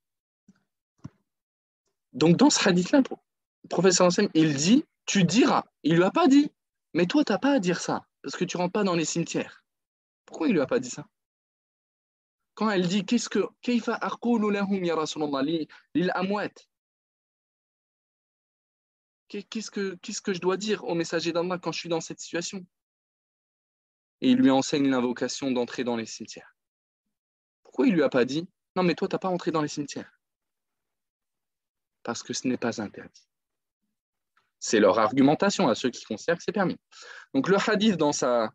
Donc, dans ce hadith-là, le professeur Ansem, il dit, tu diras. Il ne lui a pas dit, mais toi, tu n'as pas à dire ça, parce que tu ne rentres pas dans les cimetières. Pourquoi il ne lui a pas dit ça? Quand elle dit, Kayfa aqulu lahum ya Rasulallah lil amwat? Qu'est-ce que je dois dire au messager d'Allah quand je suis dans cette situation? Et il lui enseigne l'invocation d'entrer dans les cimetières. Pourquoi il ne lui a pas dit, non, mais toi, tu n'as pas entré dans les cimetières? Parce que ce n'est pas interdit. C'est leur argumentation à ceux qui considèrent que c'est permis. Donc le hadith dans sa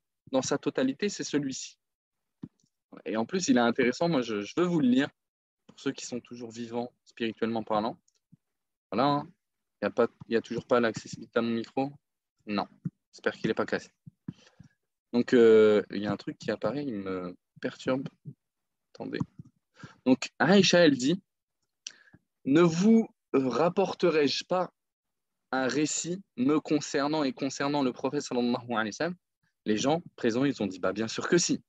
totalité, c'est celui-ci. Et en plus, il est intéressant, moi je veux vous le lire, pour ceux qui sont toujours vivants, spirituellement parlant. Voilà, hein. Il n'y a toujours pas l'accessibilité à mon micro? Non, j'espère qu'il n'est pas cassé. Donc il y a un truc qui apparaît, il me perturbe. Attendez, Donc, Aïcha, elle dit, ne vous rapporterai-je pas un récit me concernant et concernant le prophète sallallahu alayhi wa sallam? Les gens présents, ils ont dit, bah, bien sûr que si.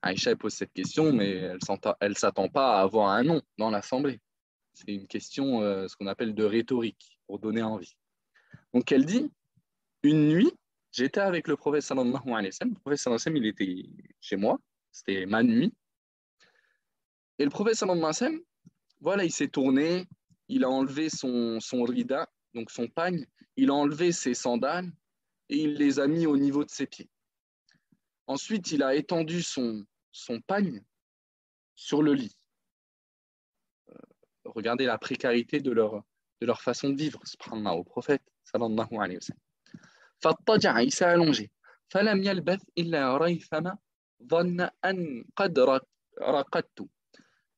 Aïcha elle pose cette question, mais elle ne s'attend pas à avoir un nom dans l'assemblée. C'est une question, ce qu'on appelle de rhétorique, pour donner envie. Donc elle dit, une nuit, j'étais avec le prophète sallallahu alayhi wa sallam. Le prophète sallallahu alayhi wa sallam, il était chez moi, c'était ma nuit. Et le prophète sallallahu alayhi wa sallam, voilà, il s'est tourné, il a enlevé son rida, donc son pagne, il a enlevé ses sandales et il les a mis au niveau de ses pieds. Ensuite, il a étendu son pagne sur le lit. Regardez la précarité de leur façon de vivre, subhanallah, au prophète, sallallahu alayhi wa sallam. فاضطجع, il s'est allongé. فلم يلبث إلا ريثما ظن أن قد رقدت.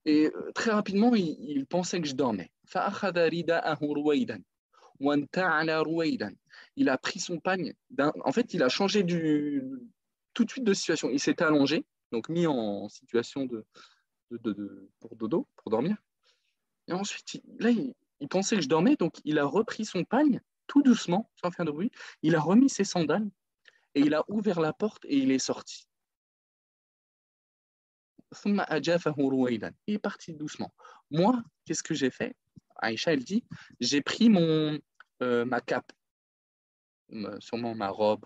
Et très rapidement, il pensait que je dormais. فأخذ رداءه رويدا وانتعل رويدا. Il a pris son pagne. En fait, il a changé tout de suite de situation. Il s'était allongé, donc mis en situation pour dodo, pour dormir. Et ensuite, là, il pensait que je dormais, donc il a repris son pagne, tout doucement, sans faire de bruit. Il a remis ses sandales et il a ouvert la porte et il est sorti. Il est parti doucement. Moi, qu'est-ce que j'ai fait? Aïcha, elle dit, j'ai pris ma cape, sûrement ma robe.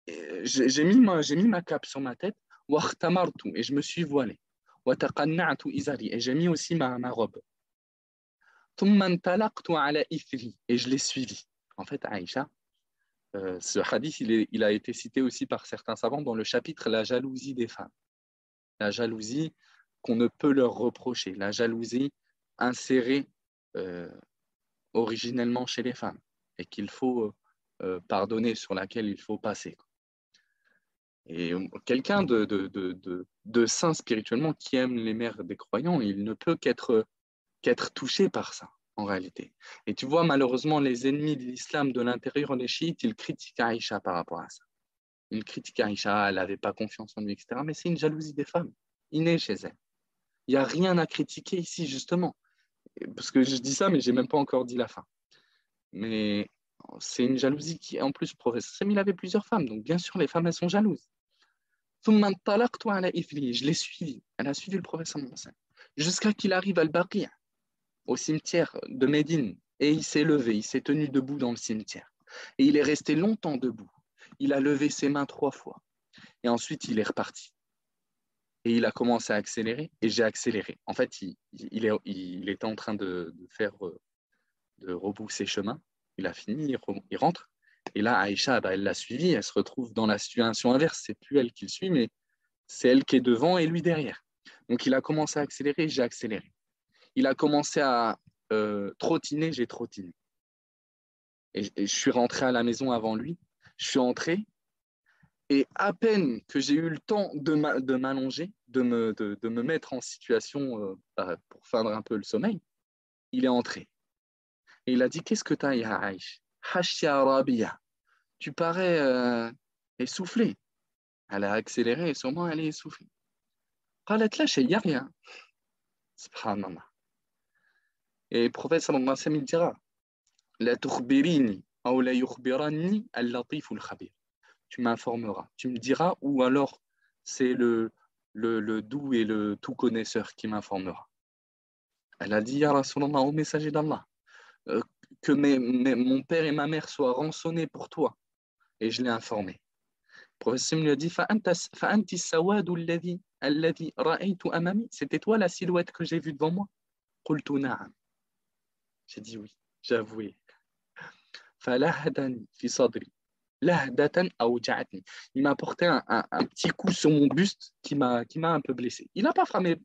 J'ai mis ma cape sur ma tête, et je me suis voilé. Et j'ai mis aussi ma robe. Et je l'ai suivi. En fait, Aïcha, ce hadith, il a été cité aussi par certains savants dans le chapitre La jalousie des femmes. La jalousie qu'on ne peut leur reprocher, la jalousie insérée originellement chez les femmes et qu'il faut pardonner, sur laquelle il faut passer. Et quelqu'un de saint spirituellement qui aime les mères des croyants, il ne peut qu'être touché par ça, en réalité. Et tu vois, malheureusement, les ennemis de l'islam de l'intérieur, les chiites, ils critiquent Aïcha par rapport à ça. Ils critiquent Aïcha, elle n'avait pas confiance en lui, etc. Mais c'est une jalousie des femmes, innée chez elle. Il n'y a rien à critiquer ici, justement. Parce que je dis ça, mais je n'ai même pas encore dit la fin. Mais c'est une jalousie qui, en plus, le prophète Sam, il avait plusieurs femmes. Donc, bien sûr, les femmes, elles sont jalouses. Je l'ai suivi. Elle a suivi le prophète Sam jusqu'à qu'il arrive à Al-Baqi', au cimetière de Médine. Et il s'est levé, il s'est tenu debout dans le cimetière. Et il est resté longtemps debout. Il a levé ses mains 3 fois. Et ensuite, il est reparti. Et il a commencé à accélérer, et j'ai accéléré. En fait, il était en train de rebrousser chemin. Il a fini, il rentre. Et là, Aïcha, elle l'a suivi. Elle se retrouve dans la situation inverse. C'est plus elle qui le suit, mais c'est elle qui est devant et lui derrière. Donc, il a commencé à accélérer, j'ai accéléré. Il a commencé à trottiner, j'ai trottiné. Et je suis rentré à la maison avant lui. Je suis entré. Et à peine que j'ai eu le temps de m'allonger, de me mettre en situation pour feindre un peu le sommeil, il est entré. Et il a dit, qu'est-ce que tu as, ya Aïch? Hashya Rabia. Tu parais essoufflé. Elle a accéléré et sûrement elle est essoufflée. قالت لا شيء, rien. Subhanallah. Et le prophète sallallahu alayhi wa sallam, il dira, la tukhbirini ou la yukhbiranni al-latif al-khabir. Tu m'informeras, tu me diras, ou alors c'est le doux et le tout connaisseur qui m'informera. Elle a dit, Ya Rasulallah, au messager d'Allah, que mon père et ma mère soient rançonnés pour toi. Et je l'ai informé. Le professeur lui a dit, c'était toi la silhouette que j'ai vue devant moi? J'ai dit oui, j'ai avoué. Il m'a porté un petit coup sur mon buste qui m'a un peu blessé. Il n'a pas frappé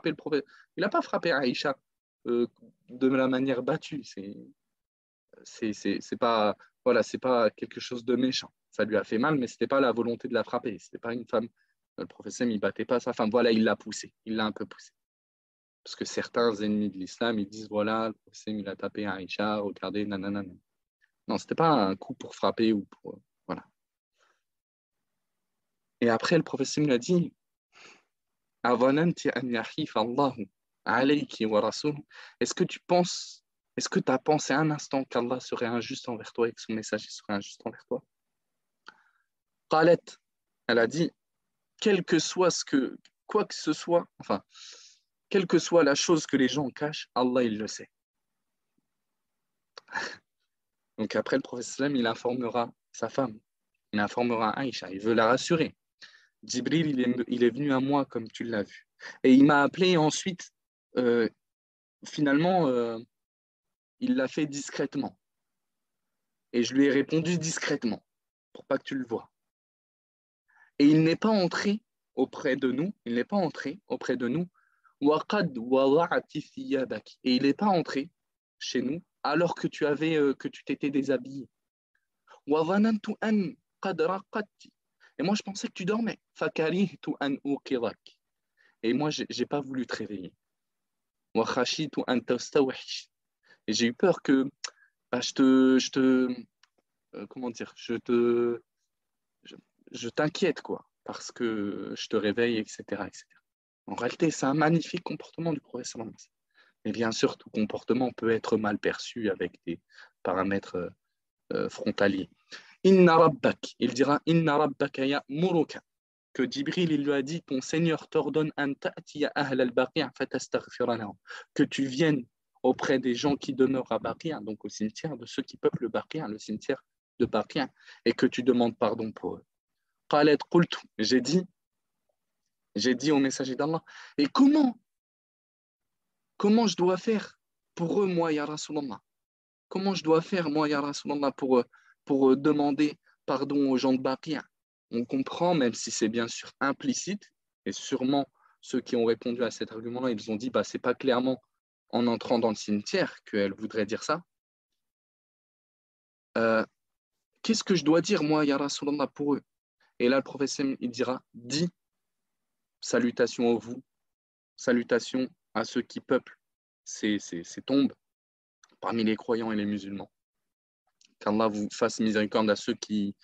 le prophète, il n'a pas frappé Aïcha de la manière battue. C'est pas, voilà, c'est pas quelque chose de méchant. Ça lui a fait mal, mais c'était pas la volonté de la frapper. C'était pas une femme. Le professeur, il battait pas sa femme. Voilà, il l'a poussé. Il l'a un peu poussé. Parce que certains ennemis de l'islam, ils disent voilà, le professeur, il a tapé Aïcha, regardez, nanana. Non, c'était pas un coup pour frapper ou pour. Voilà. Et après, le professeur me l'a dit أظننت أن يحيف الله عليك ورسوله. Est-ce que tu penses, est-ce que tu as pensé un instant qu'Allah serait injuste envers toi et que son messager serait injuste envers toi? قالت, elle a dit, quel que soit quoi que ce soit, enfin, quelle que soit la chose que les gens cachent, Allah, il le sait. Donc après, le prophète sallam, il informera sa femme, il informera Aïcha, il veut la rassurer. Jibril, il est venu à moi comme tu l'as vu. Et il m'a appelé ensuite, euh, finalement, il l'a fait discrètement. Et je lui ai répondu discrètement, pour pas que tu le vois. Et il n'est pas entré auprès de nous, il n'est pas entré auprès de nous, et il n'est pas entré chez nous alors que que tu t'étais déshabillé. Et moi, je pensais que tu dormais. Et moi, je n'ai pas voulu te réveiller. Et j'ai eu peur que bah, comment dire, je, je t'inquiète, quoi, parce que je te réveille, etc., etc. En réalité, c'est un magnifique comportement du prophète sallallahu alayhi wa sallam. Mais bien sûr, tout comportement peut être mal perçu avec des paramètres frontaliers. Inna rabbak, il dira Inna rabbaka ya'muruka, que Jibril il lui a dit ton Seigneur t'ordonne an ta'tiya ahl al-Baqi' fatastaghfira lahum, que tu viennes auprès des gens qui demeurent à Baqi', donc au cimetière de ceux qui peuplent Baqi', le cimetière de Baqi', et que tu demandes pardon pour eux. Qalat qultu, j'ai dit au messager d'Allah, et comment je dois faire pour eux, moi, ya Rasulallah? Comment je dois faire, moi, ya Rasulallah, pour demander pardon aux gens de Baqi'? On comprend, même si c'est bien sûr implicite, et sûrement ceux qui ont répondu à cet argument-là, ils ont dit, bah, c'est pas clairement en entrant dans le cimetière qu'elle voudrait dire ça. Euh, Qu'est-ce que je dois dire, moi, ya Rasulallah, pour eux? Et là, le professeur, il dira, dis salutations à vous, salutations à ceux qui peuplent ces tombes parmi les croyants et les musulmans. Qu'Allah vous fasse miséricorde à ceux qui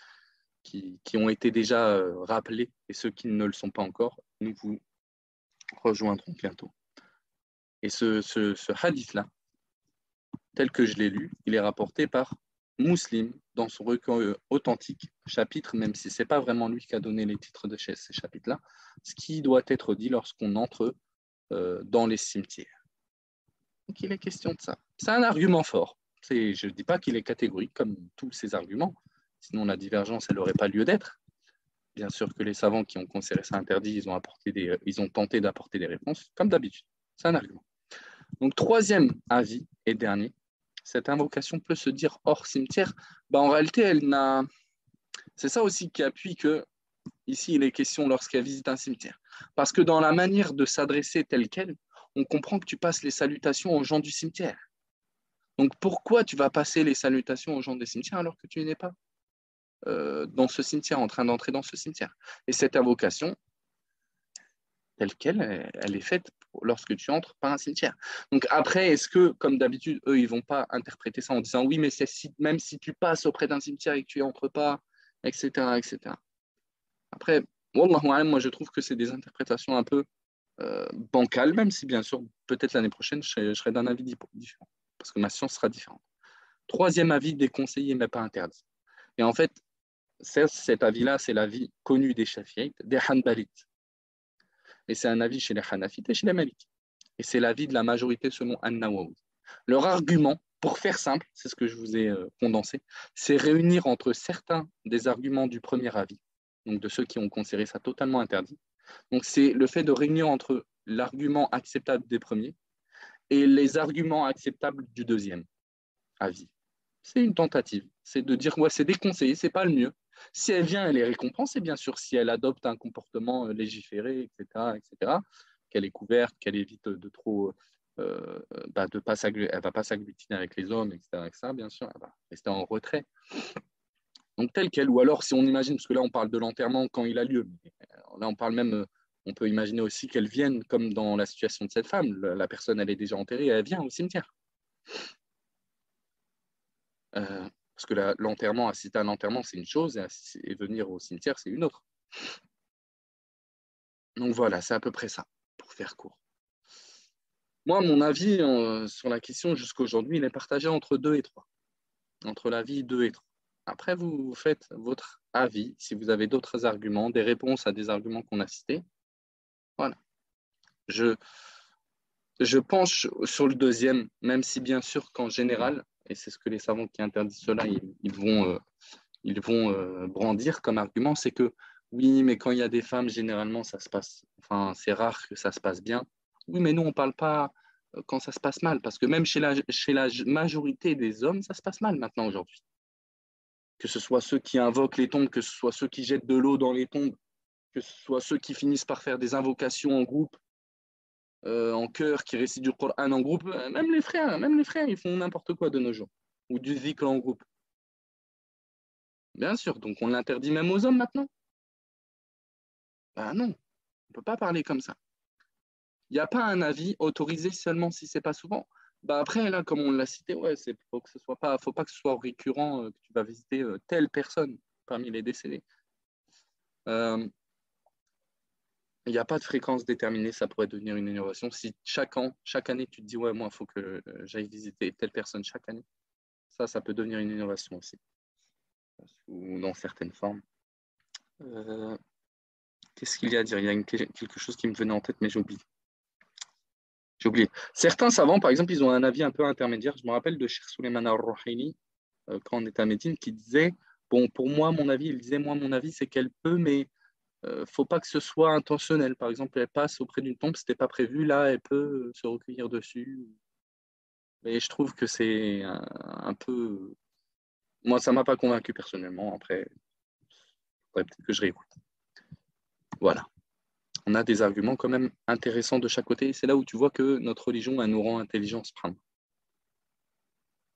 ont été déjà rappelés et ceux qui ne le sont pas encore. Nous vous rejoindrons bientôt. Et ce hadith-là, tel que je l'ai lu, il est rapporté par Muslim dans son recueil authentique, chapitre, même si ce n'est pas vraiment lui qui a donné les titres de ces chapitres-là, ce qui doit être dit lorsqu'on entre dans les cimetières. Donc il est question de ça. C'est un argument fort. Je ne dis pas qu'il est catégorique comme tous ces arguments, sinon la divergence, elle n'aurait pas lieu d'être. Bien sûr que les savants qui ont considéré ça interdit, ils ont tenté d'apporter des réponses, comme d'habitude. C'est un argument. Donc, troisième avis et dernier, cette invocation peut se dire hors cimetière. Bah, en réalité, c'est ça aussi qui appuie que ici, il est question lorsqu'elle visite un cimetière. Parce que dans la manière de s'adresser telle qu'elle, on comprend que tu passes les salutations aux gens du cimetière. Donc, pourquoi tu vas passer les salutations aux gens des cimetières alors que tu n'es pas dans ce cimetière, en train d'entrer dans ce cimetière? Et cette invocation, telle qu'elle, elle est faite lorsque tu entres par un cimetière. Donc après, est-ce que, comme d'habitude, eux, ils ne vont pas interpréter ça en disant oui, mais même si tu passes auprès d'un cimetière et que tu n'y entres pas, etc., etc. Après, wallahu a'lam, moi je trouve que c'est des interprétations un peu bancales, même si bien sûr, peut-être l'année prochaine, je serai d'un avis différent, parce que ma science sera différente. Troisième avis déconseillé, mais pas interdit. Et en fait, cet avis-là, c'est l'avis connu des Shafi'ites, des Hanbalites. Et c'est un avis chez les Hanafites et chez les Malikites. Et c'est l'avis de la majorité selon An-Nawawi. Leur argument, pour faire simple, c'est ce que je vous ai condensé, c'est réunir entre certains des arguments du premier avis, donc de ceux qui ont considéré ça totalement interdit. Donc c'est le fait de réunir entre l'argument acceptable des premiers et les arguments acceptables du deuxième avis. C'est une tentative. C'est de dire, ouais, c'est déconseillé, c'est pas le mieux. Si elle vient, elle est récompensée, bien sûr, si elle adopte un comportement légiféré, etc., etc., qu'elle est couverte, qu'elle évite de trop, de pas elle va pas s'agglutiner avec les hommes, etc., etc., bien sûr, elle va rester en retrait. Donc, telle qu'elle, ou alors, si on imagine, parce que là, on parle de l'enterrement quand il a lieu, mais là, on parle même, on peut imaginer aussi qu'elle vienne, comme dans la situation de cette femme, la personne, elle est déjà enterrée, elle vient au cimetière. Parce que l'enterrement, assister à un enterrement, c'est une chose, et venir au cimetière, c'est une autre. Donc voilà, c'est à peu près ça, pour faire court. Moi, mon avis sur la question jusqu'à aujourd'hui, il est partagé entre 2 et 3. Entre l'avis 2 et 3. Après, vous faites votre avis, si vous avez d'autres arguments, des réponses à des arguments qu'on a cités. Voilà. Je penche sur le deuxième, même si bien sûr qu'en général, et c'est ce que les savants qui interdisent cela, ils vont brandir comme argument, c'est que oui, mais quand il y a des femmes, généralement, ça se passe, enfin, c'est rare que ça se passe bien. Oui, mais nous, on ne parle pas quand ça se passe mal, parce que même chez la majorité des hommes, ça se passe mal maintenant aujourd'hui. Que ce soit ceux qui invoquent les tombes, que ce soit ceux qui jettent de l'eau dans les tombes, que ce soit ceux qui finissent par faire des invocations en groupe, en chœur, qui récitent du Coran en groupe, même les frères, ils font n'importe quoi de nos jours, ou du zikr en groupe. Bien sûr, donc on l'interdit même aux hommes maintenant. Ben non, on ne peut pas parler comme ça. Il n'y a pas un avis autorisé seulement si c'est pas souvent. Bah après, là, comme on l'a cité, ouais, faut pas que ce soit récurrent que tu vas visiter telle personne parmi les décédés. Euh, Il n'y a pas de fréquence déterminée, ça pourrait devenir une innovation. Si chaque année, tu te dis, ouais, moi, il faut que j'aille visiter telle personne chaque année, ça peut devenir une innovation aussi, ou dans certaines formes. Qu'est-ce qu'il y a à dire? Il y a quelque chose qui me venait en tête, mais j'ai oublié. Certains savants, par exemple, ils ont un avis un peu intermédiaire. Je me rappelle de Cheikh Souleymane al-Rouhaili, quand on était à Médine, qui disait, bon, pour moi, mon avis, il disait, moi, mon avis, c'est qu'elle peut, mais faut pas que ce soit intentionnel. Par exemple, elle passe auprès d'une tombe, c'était pas prévu, là, elle peut se recueillir dessus. Mais je trouve que c'est un peu. Moi, ça m'a pas convaincu personnellement. Après, il faudrait peut-être que je réécoute. Voilà. On a des arguments quand même intéressants de chaque côté. C'est là où tu vois que notre religion, elle nous rend intelligents, subhanallah.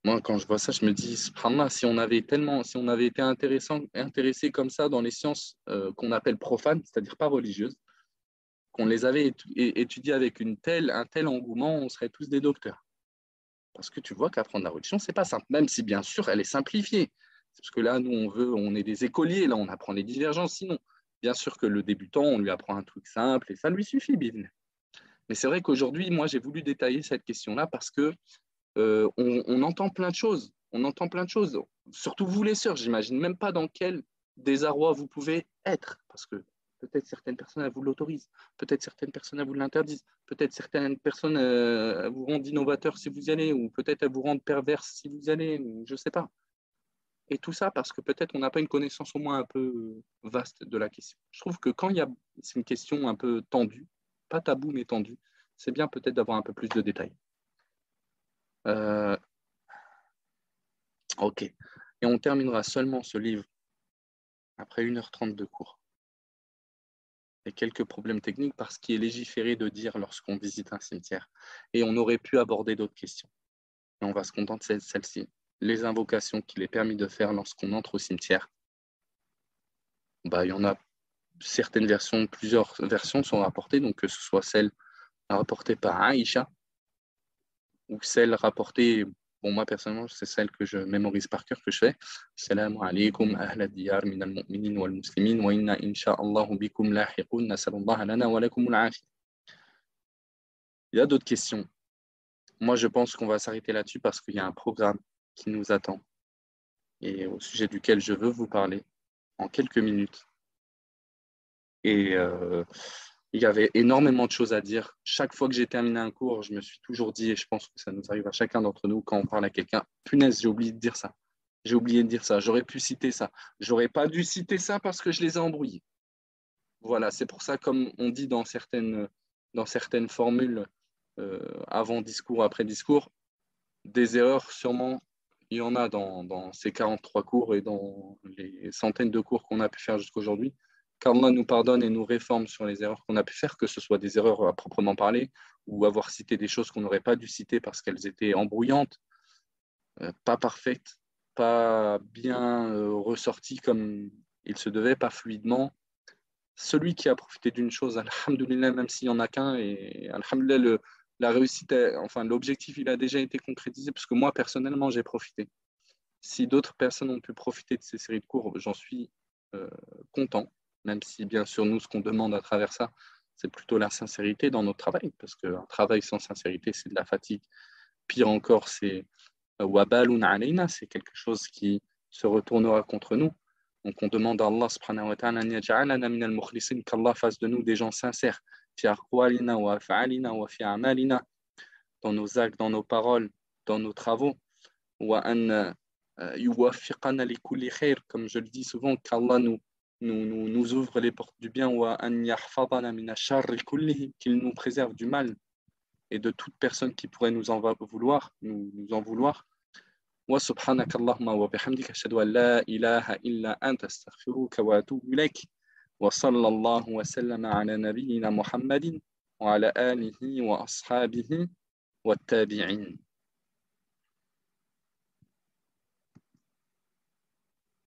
Moi, quand je vois ça, je me dis, subhanallah, si on avait été intéressé comme ça dans les sciences qu'on appelle profanes, c'est-à-dire pas religieuses, qu'on les avait étudiées avec un tel engouement, on serait tous des docteurs. Parce que tu vois qu'apprendre la religion, c'est pas simple, même si bien sûr elle est simplifiée. Parce que là, nous, on est des écoliers, là, on apprend les divergences. Sinon, bien sûr que le débutant, on lui apprend un truc simple et ça lui suffit, bim. Mais c'est vrai qu'aujourd'hui, moi, j'ai voulu détailler cette question-là parce que on entend plein de choses. On entend plein de choses. Surtout vous, les sœurs, j'imagine même pas dans quel désarroi vous pouvez être. Parce que peut-être certaines personnes, elles vous l'autorisent. Peut-être certaines personnes, elles vous l'interdisent. Peut-être certaines personnes, elles vous rendent innovateur si vous y allez. Ou peut-être elles vous rendent perverse si vous y allez. Ou je ne sais pas. Et tout ça parce que peut-être on n'a pas une connaissance au moins un peu vaste de la question. Je trouve que c'est une question un peu tendue, pas tabou mais tendue, c'est bien peut-être d'avoir un peu plus de détails. Euh, ok. Et on terminera seulement ce livre après 1h30 de cours. Et quelques problèmes techniques parce qu'il est légiféré de dire lorsqu'on visite un cimetière. Et on aurait pu aborder d'autres questions. Mais on va se contenter de celle-ci. Les invocations qu'il est permis de faire lorsqu'on entre au cimetière. Bah, il y en a certaines versions, plusieurs versions sont rapportées, donc que ce soit celle rapportée par Aïcha ou celle rapportée, bon, moi personnellement, c'est celle que je mémorise par cœur, que je fais. Salam alaykum ahla diyar min al-mu'minin wal muslimin wa inna insha'Allahu bikum lahiqun nasallallahu lana wa lakum al-afiyah. Il y a d'autres questions. Moi, je pense qu'on va s'arrêter là-dessus parce qu'il y a un programme qui nous attend et au sujet duquel je veux vous parler en quelques minutes. Et il y avait énormément de choses à dire. Chaque fois que j'ai terminé un cours, je me suis toujours dit, et je pense que ça nous arrive à chacun d'entre nous quand on parle à quelqu'un, punaise, j'ai oublié de dire ça. J'ai oublié de dire ça. J'aurais pu citer ça. J'aurais pas dû citer ça parce que je les ai embrouillés. Voilà, c'est pour ça, comme on dit dans certaines formules, avant discours, après discours, des erreurs, sûrement, il y en a dans ces 43 cours et dans les centaines de cours qu'on a pu faire jusqu'à aujourd'hui. Qu'Allah nous pardonne et nous réforme sur les erreurs qu'on a pu faire, que ce soit des erreurs à proprement parler ou avoir cité des choses qu'on n'aurait pas dû citer parce qu'elles étaient embrouillantes, pas parfaites, pas bien ressorties comme il se devait, pas fluidement. Celui qui a profité d'une chose, alhamdoulilah, même s'il n'y en a qu'un, et alhamdoulilah, la réussite, enfin l'objectif, il a déjà été concrétisé parce que moi, personnellement, j'ai profité. Si d'autres personnes ont pu profiter de ces séries de cours, j'en suis content, même si bien sûr nous, ce qu'on demande à travers ça, c'est plutôt la sincérité dans notre travail, parce qu'un travail sans sincérité, c'est de la fatigue. Pire encore, c'est wabalun alayna, c'est quelque chose qui se retournera contre nous. Donc on demande à Allah subhanahu wa ta'ala qu'Allah fasse de nous des gens sincères fi aqwalina wa af'alina wa fi a'malina, dans nos actes, dans nos paroles, dans nos travaux. Wa an yuwaffiqana li kulli khair, comme je le dis souvent, qu'Allah nous ouvre les portes du bien, wa an yahfadana min ash-sharri kullihi, qu'il nous préserve du mal et de toute personne qui pourrait nous en vouloir. وسبحانك اللهم وبحمدك أشهد أن لا إله إلا أنت أستغفرك وأتوب إليك وصلى الله وسلم على نبينا محمد وعلى آله وأصحابه والتابعين.